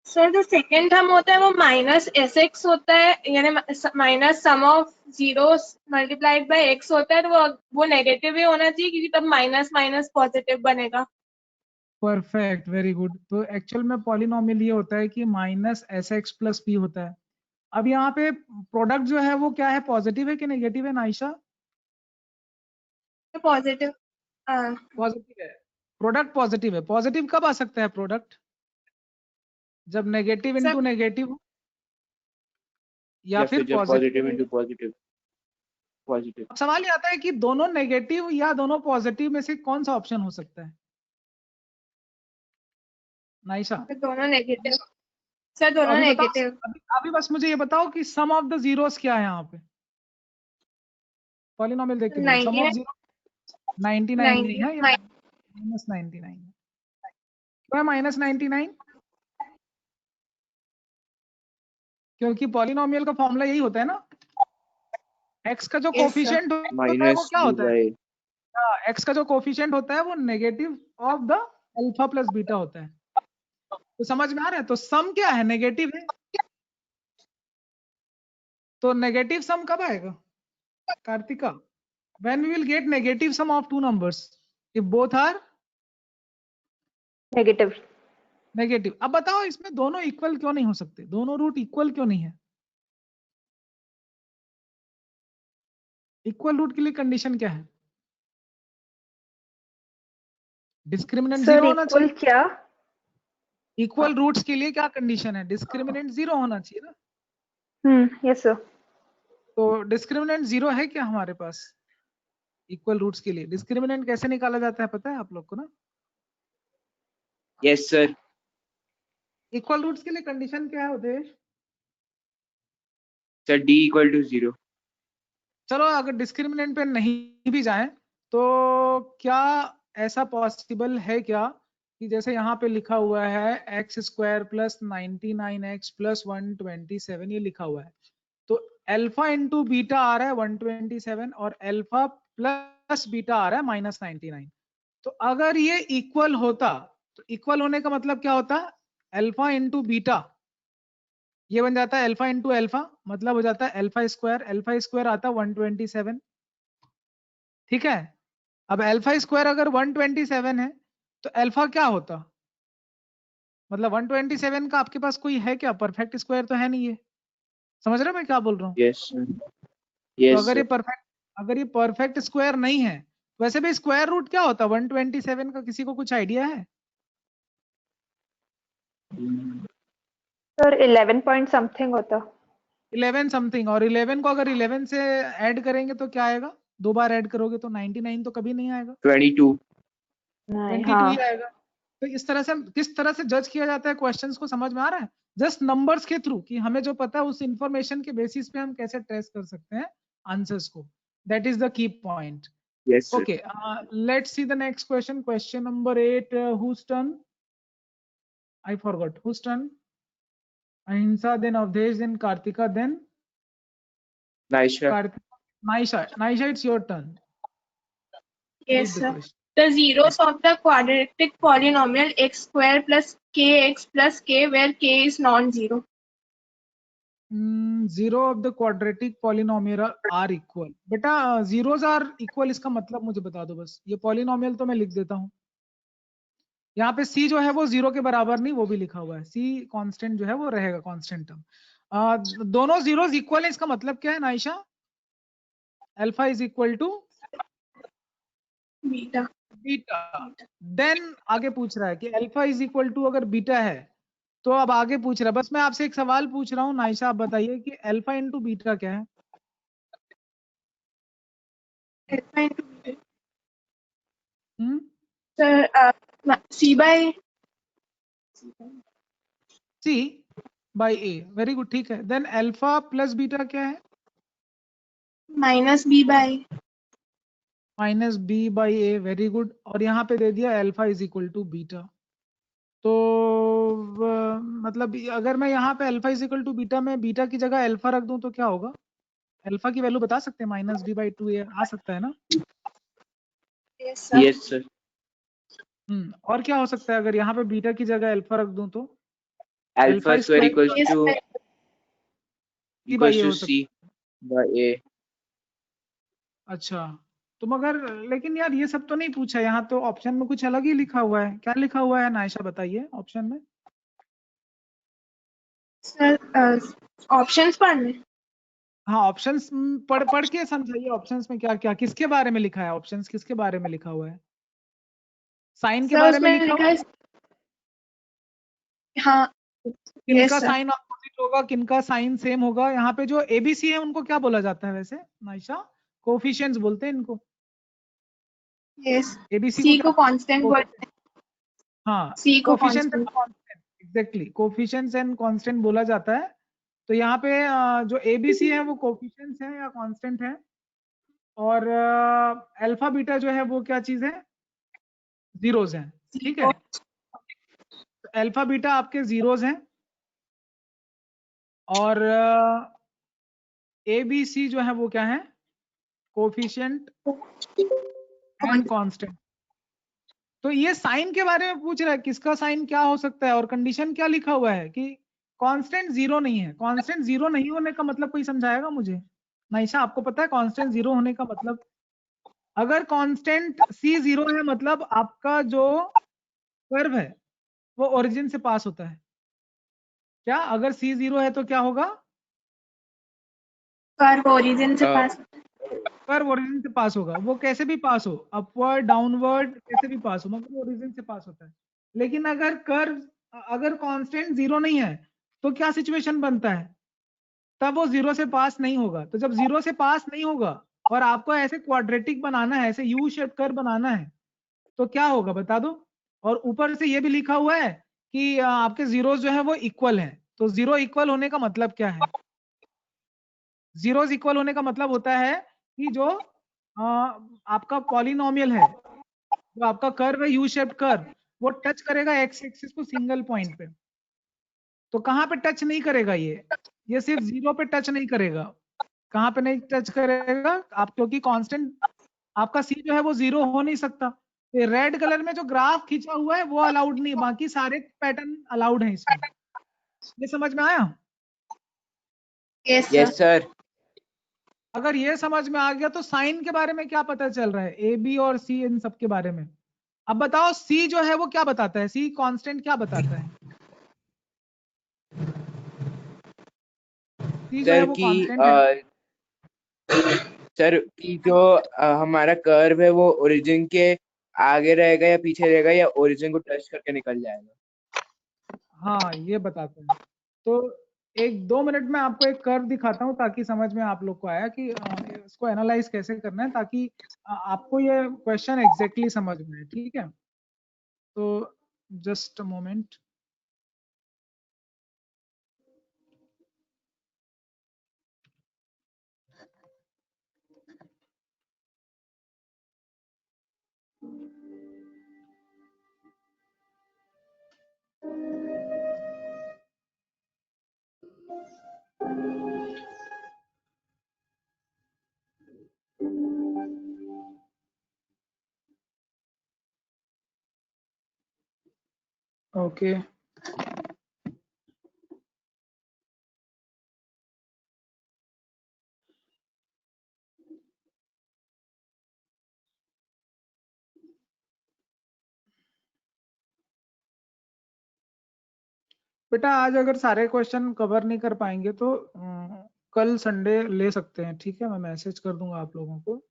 Sir जो सेकेंड टर्म होता है वो माइनस एस एक्स होता है, यानी minus sum of zeros multiplied by X होता है, तो वो नेगेटिव ही होना चाहिए क्योंकि तब माइनस माइनस पॉजिटिव बनेगा। Perfect, very good. तो एक्चुअल में पॉलिनोमियल ये होता है कि minus S x plus P होता है। अब यहाँ पे प्रोडक्ट जो है वो क्या है, पॉजिटिव है कि नेगेटिव है नाइशा? पॉजिटिव। पॉजिटिव है, प्रोडक्ट पॉजिटिव है। पॉजिटिव कब आ सकता है प्रोडक्ट? जब नेगेटिव सर इंटू नेगेटिव हो, या या फिर फिर जब positive into positive. Positive positive. अब सवाल ये आता है कि दोनों नेगेटिव या दोनों पॉजिटिव में से कौन सा ऑप्शन हो सकता है नाइशा? दोनों नेगेटिव। सर तो दोनों अभी बताओ, नेगेटिव। अभी बस मुझे ये बताओ कि सम ऑफ द जीरोस क्या है यहाँ पे? पॉलिनोमियल देख के बोलो, सम ऑफ 99 जीरो 99 नहीं है, ये माइनस 99 है। क्यों है माइनस 99? क्योंकि पॉलिनोमियल का फॉर्मूला यही होता है ना, एक्स का जो Yes, sir. कोफिशिएंट होता है वो माइनस क्या बी होता है? बाई। एक्स का जो कोफिशिएंट होता है वो negative of the alpha plus beta होता है। तो समझ में आ रहा है? तो सम क्या है, नेगेटिव है। तो नेगेटिव सम कब आएगा Kartika? When we will get negative sum of two numbers if both are negative. Negative. अब बताओ इसमें दोनों इक्वल क्यों नहीं हो सकते, दोनों रूट इक्वल क्यों नहीं है? इक्वल रूट के लिए कंडीशन क्या है? डिस्क्रिमिनेंट सर जीरो होना इक्वल चाहिए। क्या? इक्वल रूट्स के लिए क्या कंडीशन है? डिस्क्रिमिनेंट जीरो होना चाहिए ना। Yes sir. तो डिस्क्रिमिनेंट जीरो है क्या हमारे पास इक्वल रूट्स के लिए? डिस्क्रिमिनेंट कैसे निकाला जाता है पता है आप लोग को ना? Yes sir. इक्वल रूट्स के लिए कंडीशन क्या है Udesh? Sir D equal to 0। चलो अगर डिस्क्रिमिनेंट पे नहीं भी जाए तो क्या ऐसा पॉसिबल है क्या कि जैसे यहाँ पे लिखा हुआ है X square plus 99x plus 127 ये लिखा हुआ है, तो अल्फा इंटू बीटा आ रहा है 127 और अल्फा प्लस बीटा आ रहा है -99। तो अगर ये इक्वल होता तो इक्वल होने का मतलब क्या होता? अल्फा इंटू बीटा, ये बन जाता है अल्फा इंटू अल्फा, मतलब हो जाता है अल्फा स्क्वायर आता 127। ठीक है, अब अल्फा स्क्वायर अगर 127 है तो अल्फा क्या होता? मतलब 127 का आपके पास कोई है क्या? परफेक्ट स्क्वायर तो है नहीं ये, समझ रहे हो मैं क्या बोल रहा हूँ? Yes, sir. तो Yes, अगर sir. ये परफेक्ट स्क्वायर नहीं है, वैसे भी स्क्वायर रूट क्या होता 127 का? किसी को कुछ आइडिया है? सर 11 पॉइंट समथिंग होता। 11 समथिंग, और 11 को अगर 11 से ऐड करेंगे तो क्या आएगा? 2 बार ऐड करोगे तो 99 तो कभी नहीं आएगा, 22. 9। 22 ही हाँ आएगा। तो इस तरह से किस तरह से जज किया जाता है क्वेश्चंस को, समझ में आ रहा है? जस्ट नंबर्स के थ्रू, कि हमें जो पता है उस इंफॉर्मेशन के बेसिस पे हम कैसे ट्रेस कर सकते हैं आंसर्स को। That is the key point. Yes, sir. Okay, let's see the next question. Question number 8. Whose turn? I forgot. Whose turn? Ahinsa, then Avdesh, then Kartika, then Naisha. Kartika. Naisha, it's your turn. Yes, Read the sir. question. The zeros of the quadratic polynomial x square plus kx plus k where k is non-zero. Zero of the quadratic polynomial are equal. बेटा zeros are equal इसका मतलब मुझे बता दो बस। ये polynomial तो मैं लिख देता हूँ। यहाँ पे c जो है वो 0 के बराबर नहीं, वो भी लिखा हुआ है। c कांस्टेंट जो है वो रहेगा, कांस्टेंट टर्म। दोनों जीरोस इक्वल है, इसका मतलब क्या है Naisha? Alpha is equal to Beta. Beta. Then आगे पूछ रहा है कि अल्फा इज इक्वल टू अगर बीटा है तो अब आगे पूछ रहा है, बस मैं आपसे एक सवाल पूछ रहा हूँ नाइशा, आप बताइए कि अल्फा इंटू बीटा क्या है? Alpha into beta. Hmm, Sir, c by C by A, very good, ठीक है। देन अल्फा प्लस बीटा क्या है? minus b by minus B by A, very good. और यहाँ पे दे दिया alpha is equal to beta. तो मतलब अगर मैं यहाँ पे alpha is equal to beta में बीटा की जगह अल्फा रख दूं तो क्या होगा? अल्फा की वैल्यू बता सकते हैं? माइनस बी बाई टू ए आ सकता है ना? yes, sir. Yes, sir. और क्या हो सकता है अगर यहाँ पे बीटा की जगह अल्फा रख दूं तो? Alpha square equals Yes, to C by A हो c by a. अच्छा, तो मगर लेकिन यार ये सब तो नहीं पूछा, यहाँ तो ऑप्शन में कुछ अलग ही लिखा हुआ है। क्या लिखा हुआ है नायशा, बताइए ऑप्शन में। sir. Options पढ़ने. हाँ, ऑप्शंस पढ़ के समझाइए। ऑप्शंस में क्या क्या किसके बारे में लिखा है? ऑप्शंस किसके बारे में लिखा हुआ है? साइन के Sir, बारे में उसमें लिखा लिखा हुआ है. है? हाँ. किनका Yes, sir. साइन ऑपोजिट होगा, किनका साइन सेम होगा? यहाँ पे जो एबीसी है उनको क्या बोला जाता है वैसे नायशा? कोफिशिएंट्स बोलते हैं इनको। Yes. एबीसी c को को क्या? constant बोलते हैं. हाँ, c को coefficients and constant. Constant, exactly, coefficients and constant बोला जाता है। तो यहाँ पे जो एबीसी है वो कोफिशिएंट्स है या कांस्टेंट है, और अल्फा बीटा जो है वो क्या चीज है? जीरोस हैं, ठीक है। अल्फा बीटा आपके जीरोस हैं, और ए बी सी जो है वो क्या है? Coefficient and constant. तो ये साइन के बारे में पूछ रहा है, किसका साइन क्या हो सकता है, और कंडीशन क्या लिखा हुआ है कि कांस्टेंट जीरो नहीं है। कांस्टेंट जीरो नहीं होने का मतलब कोई समझाएगा मुझे? नाइशा, आपको पता है कांस्टेंट जीरो होने का मतलब? अगर कांस्टेंट सी जीरो है मतलब आपका जो कर्व है वो ओरिजिन से पास होता है क्या? अगर सी जीरो है तो क्या होगा? कर्व origin से पास. कर्व ओरिजिन से पास होगा। वो कैसे भी पास हो, अपवर्ड डाउनवर्ड कैसे भी पास हो, मगर ओरिजिन से पास होता है। लेकिन अगर अगर कांस्टेंट जीरो नहीं है तो क्या सिचुएशन बनता है? तब वो जीरो से पास नहीं होगा। तो जब जीरो से पास नहीं होगा और आपको ऐसे क्वाड्रेटिक बनाना है, ऐसे यू शेप कर्व बनाना है, तो क्या होगा बता दो? और ऊपर से ये भी लिखा हुआ है कि आपके जीरोस जो है वो इक्वल हैं। तो जीरो इक्वल होने का मतलब क्या है? जीरोस इक्वल होने का मतलब होता है कि जो आपका पॉलिनोमियल है, जो आपका कर्व है यू शेप्ड कर्व, वो टच करेगा एक्स एक्सिस को सिंगल पॉइंट पे। तो कहां पे टच नहीं करेगा ये? ये सिर्फ 0 पे टच नहीं करेगा। कहाँ पे नहीं टच करेगा आप, क्योंकि कांस्टेंट आपका सी जो है वो 0 हो नहीं सकता। ये रेड कलर में जो ग्राफ खींचा हुआ है वो अलाउड नहीं, बाकी सारे पैटर्न अलाउड हैं इसमें। ये समझ में आया? Yes yes sir. अगर ये समझ में आ गया तो साइन के बारे में क्या पता चल रहा है, ए बी और सी, इन सब के बारे में। अब बताओ सी जो है वो क्या बताता है, सी कांस्टेंट क्या बताता है? सी जो है सर वो कि कांस्टेंट है। सर कि जो हमारा कर्व है वो ओरिजिन के आगे रहेगा या पीछे रहेगा, या ओरिजिन को टच करके निकल जाएगा। हाँ ये बताते हैं। तो 1-2 मिनट में आपको एक कर्व दिखाता हूँ ताकि समझ में आप लोग को आया कि इसको एनालाइज कैसे करना है, ताकि आपको ये क्वेश्चन एग्जैक्टली समझ में आए। ठीक है, तो जस्ट अ मोमेंट। ओके बेटा, आज अगर सारे क्वेश्चन कवर नहीं कर पाएंगे तो कल संडे ले सकते हैं। ठीक है, मैं मैसेज कर दूंगा आप लोगों को।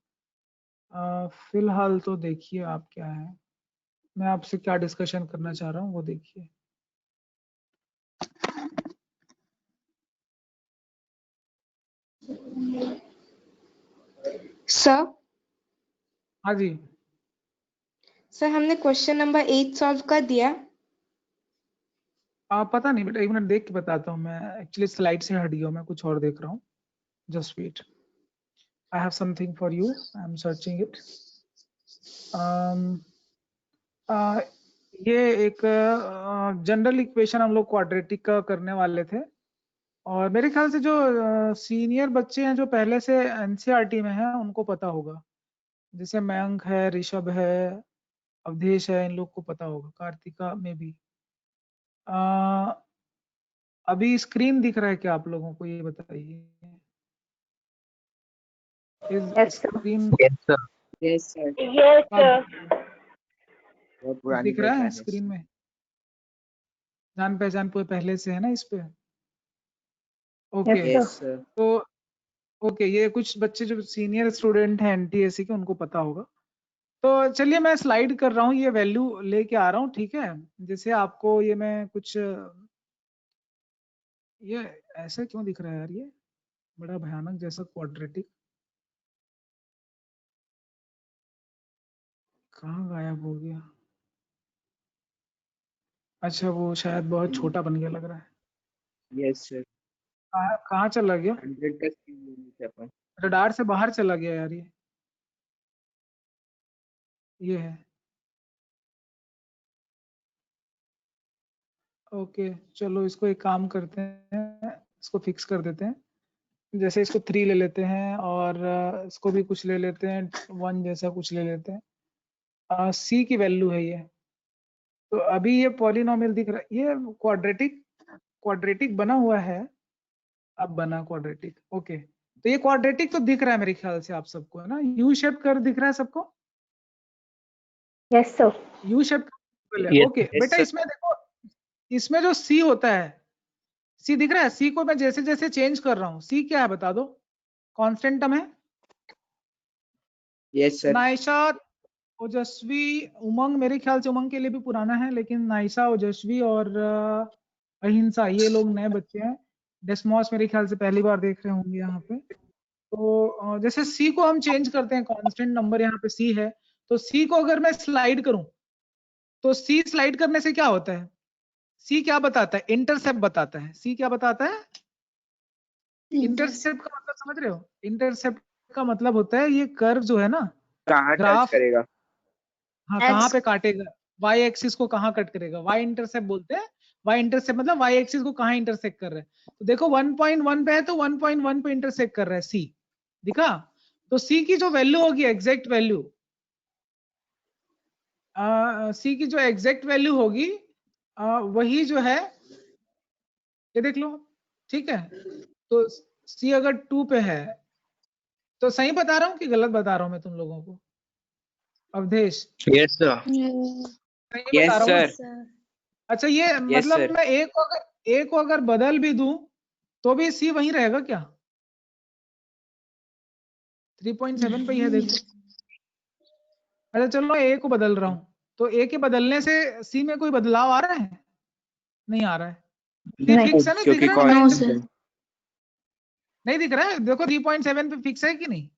फिलहाल तो देखिए आप क्या है, मैं आपसे क्या डिस्कशन करना चाह रहा हूँ वो देखिए। सर हाँ जी, सर हमने क्वेश्चन नंबर 8 सॉल्व कर दिया। पता नहीं बेटा, 1 मिनट देख के बताता हूँ। मैं एक्चुअली स्लाइड से हट गया हूँ, मैं कुछ और देख रहा हूँ। Just wait, I have something for you, I am searching it. ये एक जनरल इक्वेशन हम लोग क्वाड्रेटिक का करने वाले थे, और मेरे ख्याल से जो सीनियर बच्चे हैं जो पहले से एनसीईआरटी में हैं उनको पता होगा। जैसे मयंक है, ऋषभ है, अवधेश है, इन लोग को पता होगा, कार्तिका में भी। अभी स्क्रीन दिख रहा है क्या आप लोगों को, ये बताइए। Is Yes, sir. Screen yes sir. Yes sir. Yes, sir. बहुत पुरानी दिख रहा है पहचान है। स्क्रीन में? जान पहचान पहले से है ना इस पे? Okay, Yes, yes sir. Sir. तो ओके, ये कुछ बच्चे जो सीनियर स्टूडेंट हैं एनटीएससी के उनको पता होगा। तो चलिए मैं स्लाइड कर रहा हूँ, ये वैल्यू लेके आ रहा हूँ। ठीक है, जैसे आपको ये मैं कुछ, ये ऐसे क्यों दिख रहा है यार, ये बड़ा भयानक जैसा क्वाड्रेटिक, कहाँ गायब हो गया? अच्छा, वो शायद बहुत छोटा बन गया लग रहा है। Yes sir. कहाँ चला गया? 100 का स्क्रीन लेने से अपन। रडार से बाहर चला गया यार ये है। ओके चलो, इसको एक काम करते हैं, इसको फिक्स कर देते हैं। जैसे इसको 3 ले लेते हैं, और इसको भी कुछ ले लेते हैं, 1 जैसा कुछ ले लेते हैं। सी की वैल्यू है ये। तो अभी ये पॉलिनोमियल दिख रहा है, ये क्वाड्रेटिक बना हुआ है। अब बना क्वाड्रेटिक, ओके। तो ये क्वाड्रेटिक तो दिख रहा है मेरे ख्याल से आप सबको, है ना? यू शेप कर दिख रहा है सबको? Yes, sir. यू शेप है, Yes. ओके। Yes, बेटा sir. इसमें देखो, इसमें जो सी होता है, सी दिख रहा है? सी को मैं जैसे जैसे चेंज कर रहा हूँ, सी क्या है बता दो? कांस्टेंट टर्म है। Yes sir. नायशा, ओजस्वी, उमंग, मेरे ख्याल से उमंग के लिए भी पुराना है, लेकिन नायशा, ओजस्वी और अहिंसा, ये लोग नए बच्चे हैं। डेस्मोस मेरे ख्याल से पहली बार देख रहे होंगे यहाँ पे। तो जैसे सी को हम चेंज करते हैं, कांस्टेंट नंबर यहाँ पे सी है, तो सी को अगर मैं स्लाइड करूं, तो सी स्लाइड करने से क्या होता है? सी क्या बताता है? इंटरसेप्ट बताता है। सी क्या बताता है? इंटरसेप्ट का मतलब समझ रहे हो? इंटरसेप्ट का मतलब होता है ये कर्व जो है ना, कहाँ टच ग्राफ, करेगा? हाँ कहाँ पे काटेगा, वाई एक्सिस को कहाँ कट करेगा, वाई इंटरसेप्ट बोलते हैं। y इंटरसेप्ट मतलब y एक्सिस को कहाँ इंटरसेक्ट कर रहा है, तो देखो 1.1 पे है तो 1.1 पे इंटरसेक्ट कर रहा है c, दिखा। तो c की जो वैल्यू होगी एग्जैक्ट वैल्यू, c की जो एग्जैक्ट वैल्यू होगी वही जो है, ये देख लो, ठीक है। तो c अगर 2 पे है तो सही बता रहा हूँ कि गलत बता रहा हूँ मैं तुम लोगों को, अवधेश? Yes sir. सही बता यस रहा हूँ ना? सर। अच्छा ये Yes, मतलब sir. मैं ए को अगर बदल भी दूं तो भी सी वहीं रहेगा क्या? 3.7 पे ही है देखो। अच्छा चलो ए को बदल रहा हूँ, तो ए के बदलने से सी में कोई बदलाव आ रहा है? नहीं आ रहा है। सी नहीं। फिक्स है ना, दिख क्योंकि रहा है ना? constant नहीं दिख रहा है, देखो 3.7 पे फिक्स है कि नहीं?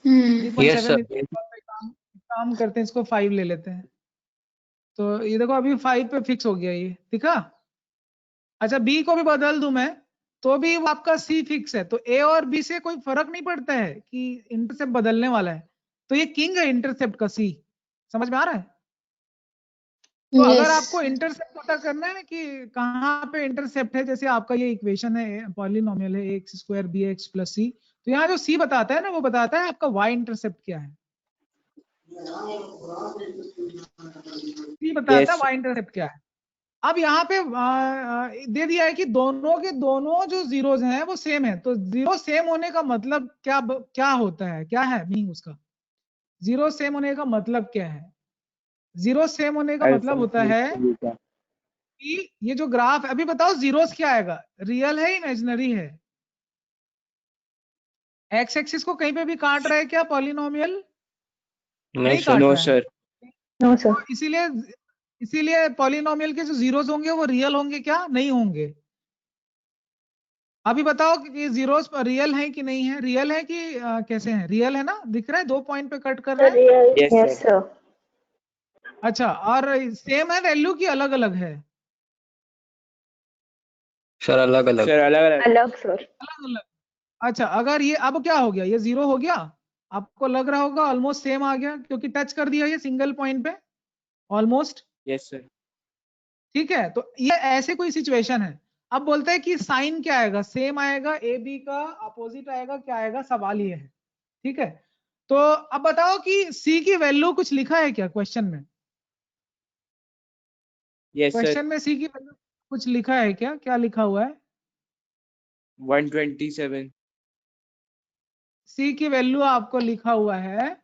Yes 3.7 sir. काम करते हैं, इसको 5 ले लेते हैं, तो ये देखो अभी 5 पे फिक्स हो गया, ये दिखा। अच्छा बी को भी बदल दूं मैं तो भी वो आपका सी फिक्स है, तो ए और बी से कोई फर्क नहीं पड़ता है कि इंटरसेप्ट बदलने वाला है, तो ये किंग है इंटरसेप्ट का सी। समझ में आ रहा है? तो अगर आपको इंटरसेप्ट पता करना है कि कहाँ पे इंटरसेप्ट है, जैसे आपका ये इक्वेशन है पॉलिनोमियल है X square B X plus C, तो यहाँ जो सी बताता है ना वो बताता है आपका वाई इंटरसेप्ट क्या है। सी बताता है yes, वाई इंटरसेप्ट क्या है। अब यहाँ पे दे दिया है कि दोनों के दोनों जो जीरोज हैं वो सेम है, तो जीरो सेम होने का मतलब क्या होता है, क्या है मीनिंग उसका? जीरो सेम होने का मतलब क्या है? जीरो सेम होने का मतलब होता है beta. कि ये जो ग्राफ, अभी बताओ जीरोस क्या आएगा, रियल है इमेजिनरी है? एक्स एक्सिस को कहीं पे भी काट रहा है क्या पॉलिनोमियल? नहीं सर। काट No, रहा है। sir. नो तो सर। इसीलिए पॉलिनोमियल के जो जीरोस होंगे वो रियल होंगे क्या? नहीं होंगे। अभी बताओ कि जीरोस रियल है कि नहीं है? रियल है कि कैसे है? रियल है ना, दिख रहा है 2 पॉइंट पे कट कर रहा है। Real. Yes, yes sir. Sir. अच्छा और सेम है वैल्यू की अलग अलग है? सर अलग अलग। Sir, अलग-अलग. अलग सर। अलग अलग। अच्छा अगर ये अब क्या हो गया, ये जीरो हो गया, आपको लग रहा होगा ऑलमोस्ट सेम आ गया क्योंकि टच कर दिया ये सिंगल पॉइंट पे ऑलमोस्ट, Yes, sir. ठीक है। तो ये ऐसे कोई सिचुएशन है। अब बोलते हैं कि साइन क्या आएगा, सेम आएगा, ए बी का अपोजिट आएगा, क्या आएगा, सवाल ये है, ठीक है। तो अब बताओ कि सी की वैल्यू कुछ लिखा है क्या क्वेश्चन में? Yes, sir. क्वेश्चन में सी की वैल्यू कुछ लिखा है क्या? क्या लिखा हुआ है? 127. सी की वैल्यू आपको लिखा हुआ है, कहाँ है?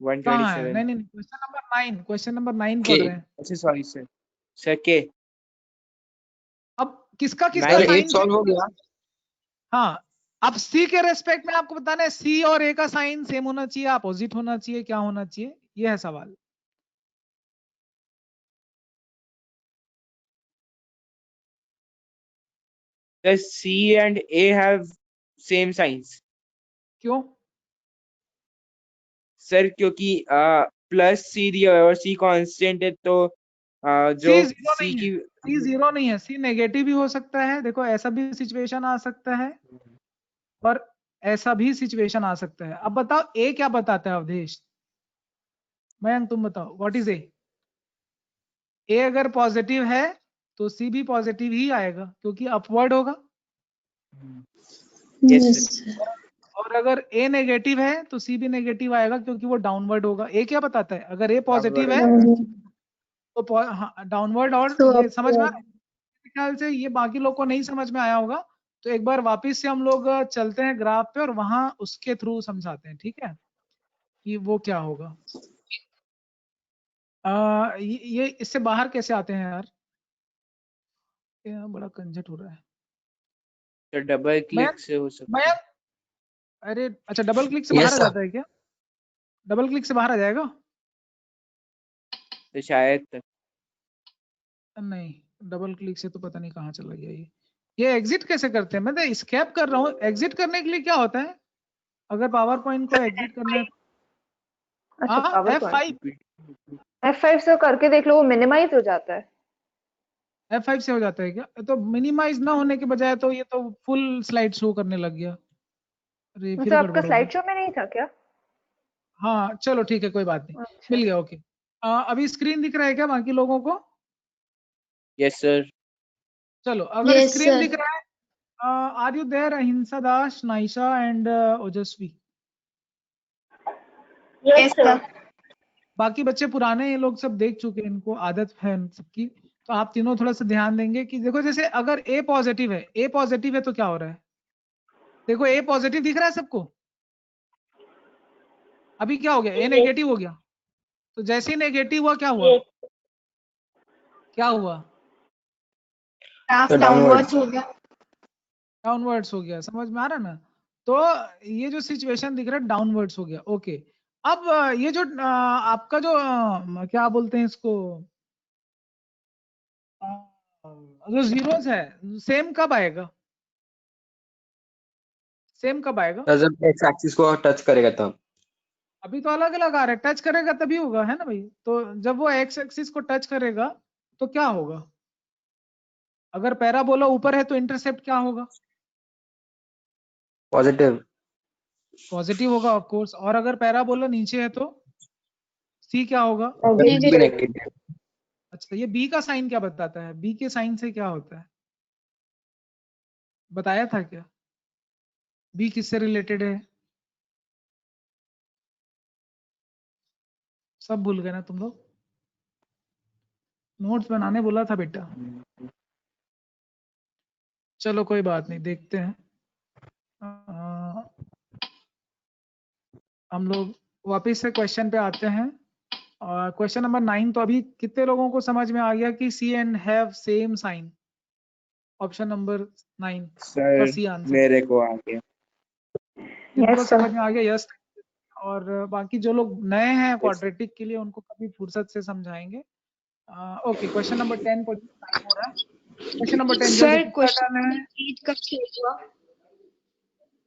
127. नहीं question number 9, question number 9 K. पढ़ रहे हैं। अच्छा, sorry, sir. Sir, K. अब किसका Nine. सर साइन एक सॉल्व हो गया। हाँ, अब सी के रेस्पेक्ट में आपको बताना है सी और ए का साइन सेम होना चाहिए, अपोजिट होना चाहिए, क्या होना चाहिए, ये है सवाल। Does C and A have same signs? क्यों? सर क्योंकि प्लस सी दिया हुआ है और सी कांस्टेंट है, तो जो सी जीरो सी नहीं है, की सी जीरो नहीं है, सी नेगेटिव भी हो सकता है, देखो ऐसा भी सिचुएशन आ सकता है और ऐसा भी सिचुएशन आ सकता है। अब बताओ ए क्या बताता है अवधेश? मयंक तुम बताओ व्हाट इज ए? ए अगर पॉजिटिव है तो सी भी पॉजिटिव ही आएगा क्योंकि अपवर्ड होगा, यस और अगर ए नेगेटिव है तो सी भी नेगेटिव आएगा क्योंकि वो डाउनवर्ड होगा। ए क्या बताता है, अगर ए पॉजिटिव है तो डाउनवर्ड, और ये समझ में आ रहा है? मेरे ख्याल से ये बाकी लोग को नहीं समझ में आया होगा, तो एक बार वापस से हम लोग चलते हैं ग्राफ पे और वहां उसके थ्रू समझाते हैं, ठीक है, कि वो क्या होगा। ये इससे बाहर कैसे आते हैं यार, ये बड़ा कंजट हो रहा है। तो डबल मैं क्लिक से हो सकता है। अरे अच्छा डबल क्लिक से Yes, बाहर आ sir. जाता है क्या? डबल क्लिक से बाहर आ जाएगा? तो शायद तक नहीं, डबल क्लिक से तो पता नहीं कहाँ चला गया ये एग्जिट कैसे करते हैं? मैं तो स्केप कर रहा हूँ, एग्जिट करने के लिए क्या होता है अगर पावर पॉइंट को एग्जिट करना है? अच्छा हाँ पावर F5, F5 से करके देख लो, वो मिनिमाइज हो जाता है। F5 से हो जाता है क्या? तो मिनिमाइज ना होने के बजाय तो ये तो फुल स्लाइड शो करने लग गया। अरे फिर मतलब आपका गड़बड़ हो स्लाइड गई। शो में नहीं था क्या? हाँ चलो ठीक है कोई बात नहीं, अच्छा मिल गया, ओके। अभी स्क्रीन दिख रहा है क्या बाकी लोगों को? Yes, sir. चलो, अगर Yes, स्क्रीन sir. दिख रहा है, आर यू देयर अहिंसा दास, नाइशा एंड ओजस्वी? Yes, Yes, sir. sir. बाकी बच्चे पुराने, ये लोग सब देख चुके हैं, इनको आदत है इन सबकी। तो आप तीनों थोड़ा सा ध्यान देंगे कि देखो, जैसे अगर ए पॉजिटिव है, ए पॉजिटिव है तो क्या हो रहा है? देखो ए पॉजिटिव दिख रहा है सबको? अभी क्या हो गया? ए Yes, नेगेटिव हो गया। तो जैसे ही नेगेटिव हुआ, क्या हुआ? yes, क्या हुआ? Graph तो downwards हो गया. डाउनवर्ड्स हो गया। समझ में आ रहा है ना? तो ये जो सिचुएशन दिख रहा है, डाउनवर्ड्स हो गया। ओके, अब ये जो आपका जो क्या बोलते हैं इसको, जो जीरोस है, सेम कब आएगा? सेम कब आएगा? सर जब एक्स एक्सिस को टच करेगा तब। अभी तो अलग अलग आ रहा है, टच करेगा तभी होगा, है ना भाई? तो जब वो एक्स एक्सिस को टच करेगा तो क्या होगा? अगर पैराबोला ऊपर है तो इंटरसेप्ट क्या होगा? पॉजिटिव। पॉजिटिव होगा ऑफ कोर्स। और अगर पैराबोला नीचे है तो सी क्या होगा? भी नेगेटिव। अच्छा, ये बी का साइन क्या बताता है? बी के साइन से क्या होता है? बताया था क्या? बी किससे रिलेटेड है? सब भूल गए ना तुम लोग? नोट्स बनाने बोला था बेटा। चलो कोई बात नहीं, देखते हैं। हम लोग वापस से क्वेश्चन पे आते हैं। और क्वेश्चन नंबर 9, तो अभी कितने लोगों को समझ में आ गया कि C and have same sign? Option number 9 का सर सी आंसर। मेरे को आ गया। जिनको Yes, sir. समझ में आ गया यस। और बाकी जो लोग नए हैं क्वाड्रेटिक के लिए, उनको कभी फुर्सत से समझाएंगे। ओके, क्वेश्चन नंबर 10 पर टाइम हो रहा है। क्वेश्चन नंबर 10 जल्दी, Sir, कितना question टर्न है? number 8 कब solve हुआ?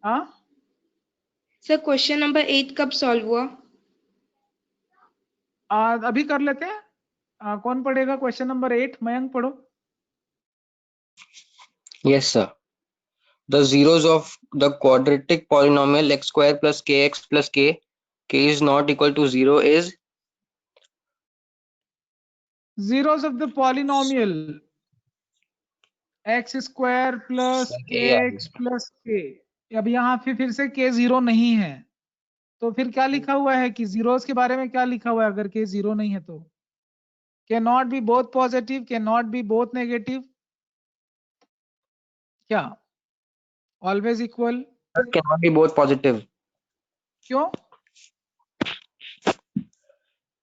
हाँ, Sir, question number 8 कब solve हुआ? अभी कर लेते हैं। कौन पढ़ेगा क्वेश्चन नंबर 8? मयंक पढ़ो। Yes, sir. The zeros of the quadratic polynomial x square plus kx plus k is not equal to 0 is zeros of the polynomial x square plus kx plus k। अब यहाँ फिर से k zero नहीं है, तो फिर क्या लिखा हुआ है कि जीरोस के बारे में क्या लिखा हुआ है? अगर k जीरो नहीं है तो can not be both positive, can not be both negative, क्या always equal? cannot be both positive. क्यों?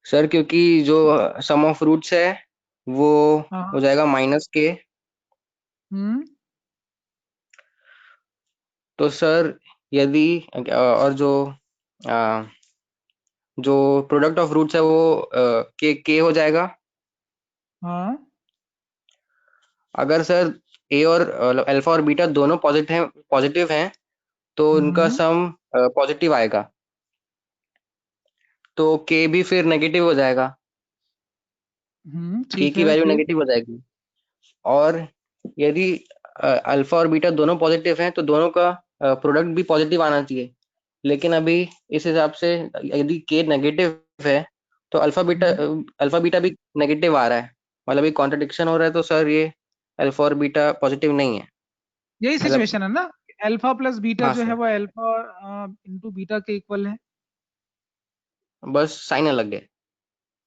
सर क्योंकि जो सम ऑफ रूट्स है वो हाँ, हो जाएगा माइनस के। तो सर यदि और जो प्रोडक्ट ऑफ रूट्स है वो के हो जाएगा। हाँ, अगर सर ए और अल्फा और बीटा दोनों पॉजिटिव हैं तो उनका सम पॉजिटिव आएगा, तो के भी फिर नेगेटिव हो जाएगा। के ठीक की है, वैल्यू फिर नेगेटिव हो जाएगी। और यदि अल्फा और बीटा दोनों पॉजिटिव हैं तो दोनों का प्रोडक्ट भी पॉजिटिव आना चाहिए। लेकिन अभी इस हिसाब से यदि के नेगेटिव है तो अल्फा बीटा भी नेगेटिव आ रहा है, मतलब ये कॉन्ट्रडिक्शन हो रहा है। तो सर ये अल्फा और बीटा पॉजिटिव नहीं है। यही मतलब सिचुएशन है ना? अल्फा प्लस बीटा हाँ जो है सर, वो अल्फा इंटू बीटा के इक्वल है। बस साइन अलग है।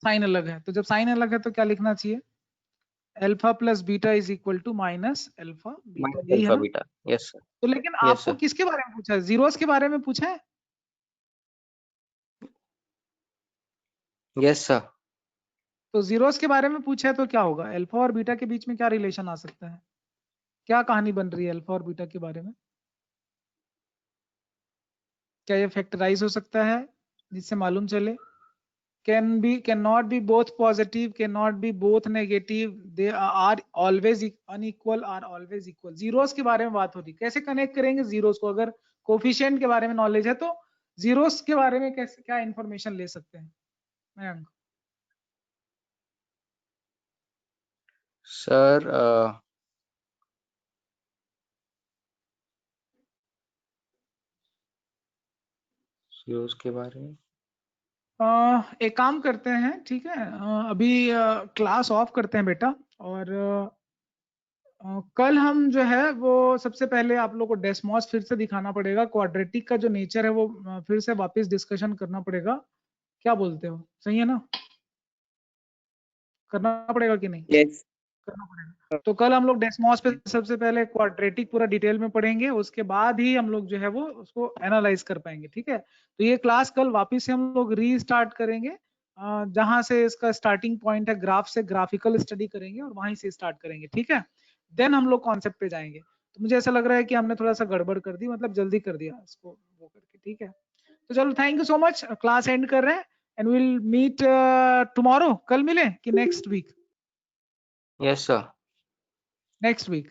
साइन अलग है, तो जब साइन अलग है तो क्या लिखना चाहिए? Alpha plus beta is equal to minus alpha beta, minus यही है अल्फा ना? बीटा। Yes sir. तो लेकिन यस आपको सर। किसके बारे में पूछा है? जीरोस के बारे में पूछा है? Yes sir. तो जीरोस के बारे में पूछा है तो क्या होगा? अल्फा और बीटा के बीच में क्या रिलेशन आ सकता है? क्या कहानी बन रही है अल्फा और बीटा के बारे में? क्या ये फैक्टराइज हो सकता है जिससे मालूम चले? Can not be both positive, can not be both negative, they are always unequal, are always equal. Zeros के बारे में बात हो रही, कैसे कनेक्ट करेंगे जीरोस को? अगर कोफिशिएंट के बारे में नॉलेज है तो जीरोस के बारे में कैसे, क्या इंफॉर्मेशन ले सकते हैं मयंक? सर जीरोस के बारे में एक काम करते हैं, ठीक है, अभी क्लास ऑफ करते हैं बेटा, और कल हम जो है वो सबसे पहले आप लोग को डेस्मॉस फिर से दिखाना पड़ेगा, क्वाड्रेटिक का जो नेचर है वो फिर से वापस डिस्कशन करना पड़ेगा। क्या बोलते हो, सही है ना? करना पड़ेगा कि नहीं? Yes. करना पड़ेगा। तो कल हम लोग डेस्मॉस पे सबसे पहले क्वाड्रेटिक पूरा डिटेल में पढ़ेंगे, उसके बाद ही हम लोग जो है वो उसको एनालाइज कर पाएंगे, ठीक है? तो ये क्लास कल वापस से हम लोग रीस्टार्ट करेंगे, जहां से इसका स्टार्टिंग पॉइंट है ग्राफ से, ग्राफिकल स्टडी करेंगे और वहीं से स्टार्ट करेंगे, ठीक है? देन हम लोग कॉन्सेप्ट पे जाएंगे। तो मुझे ऐसा लग रहा है कि हमने थोड़ा सा गड़बड़ कर दी, मतलब जल्दी कर दिया इसको वो करके, ठीक है? तो चलो, thank you so much, class and कर रहे हैं, एंड विल मीट टुमारो। कल मिले कि next week? Yes sir. Next week.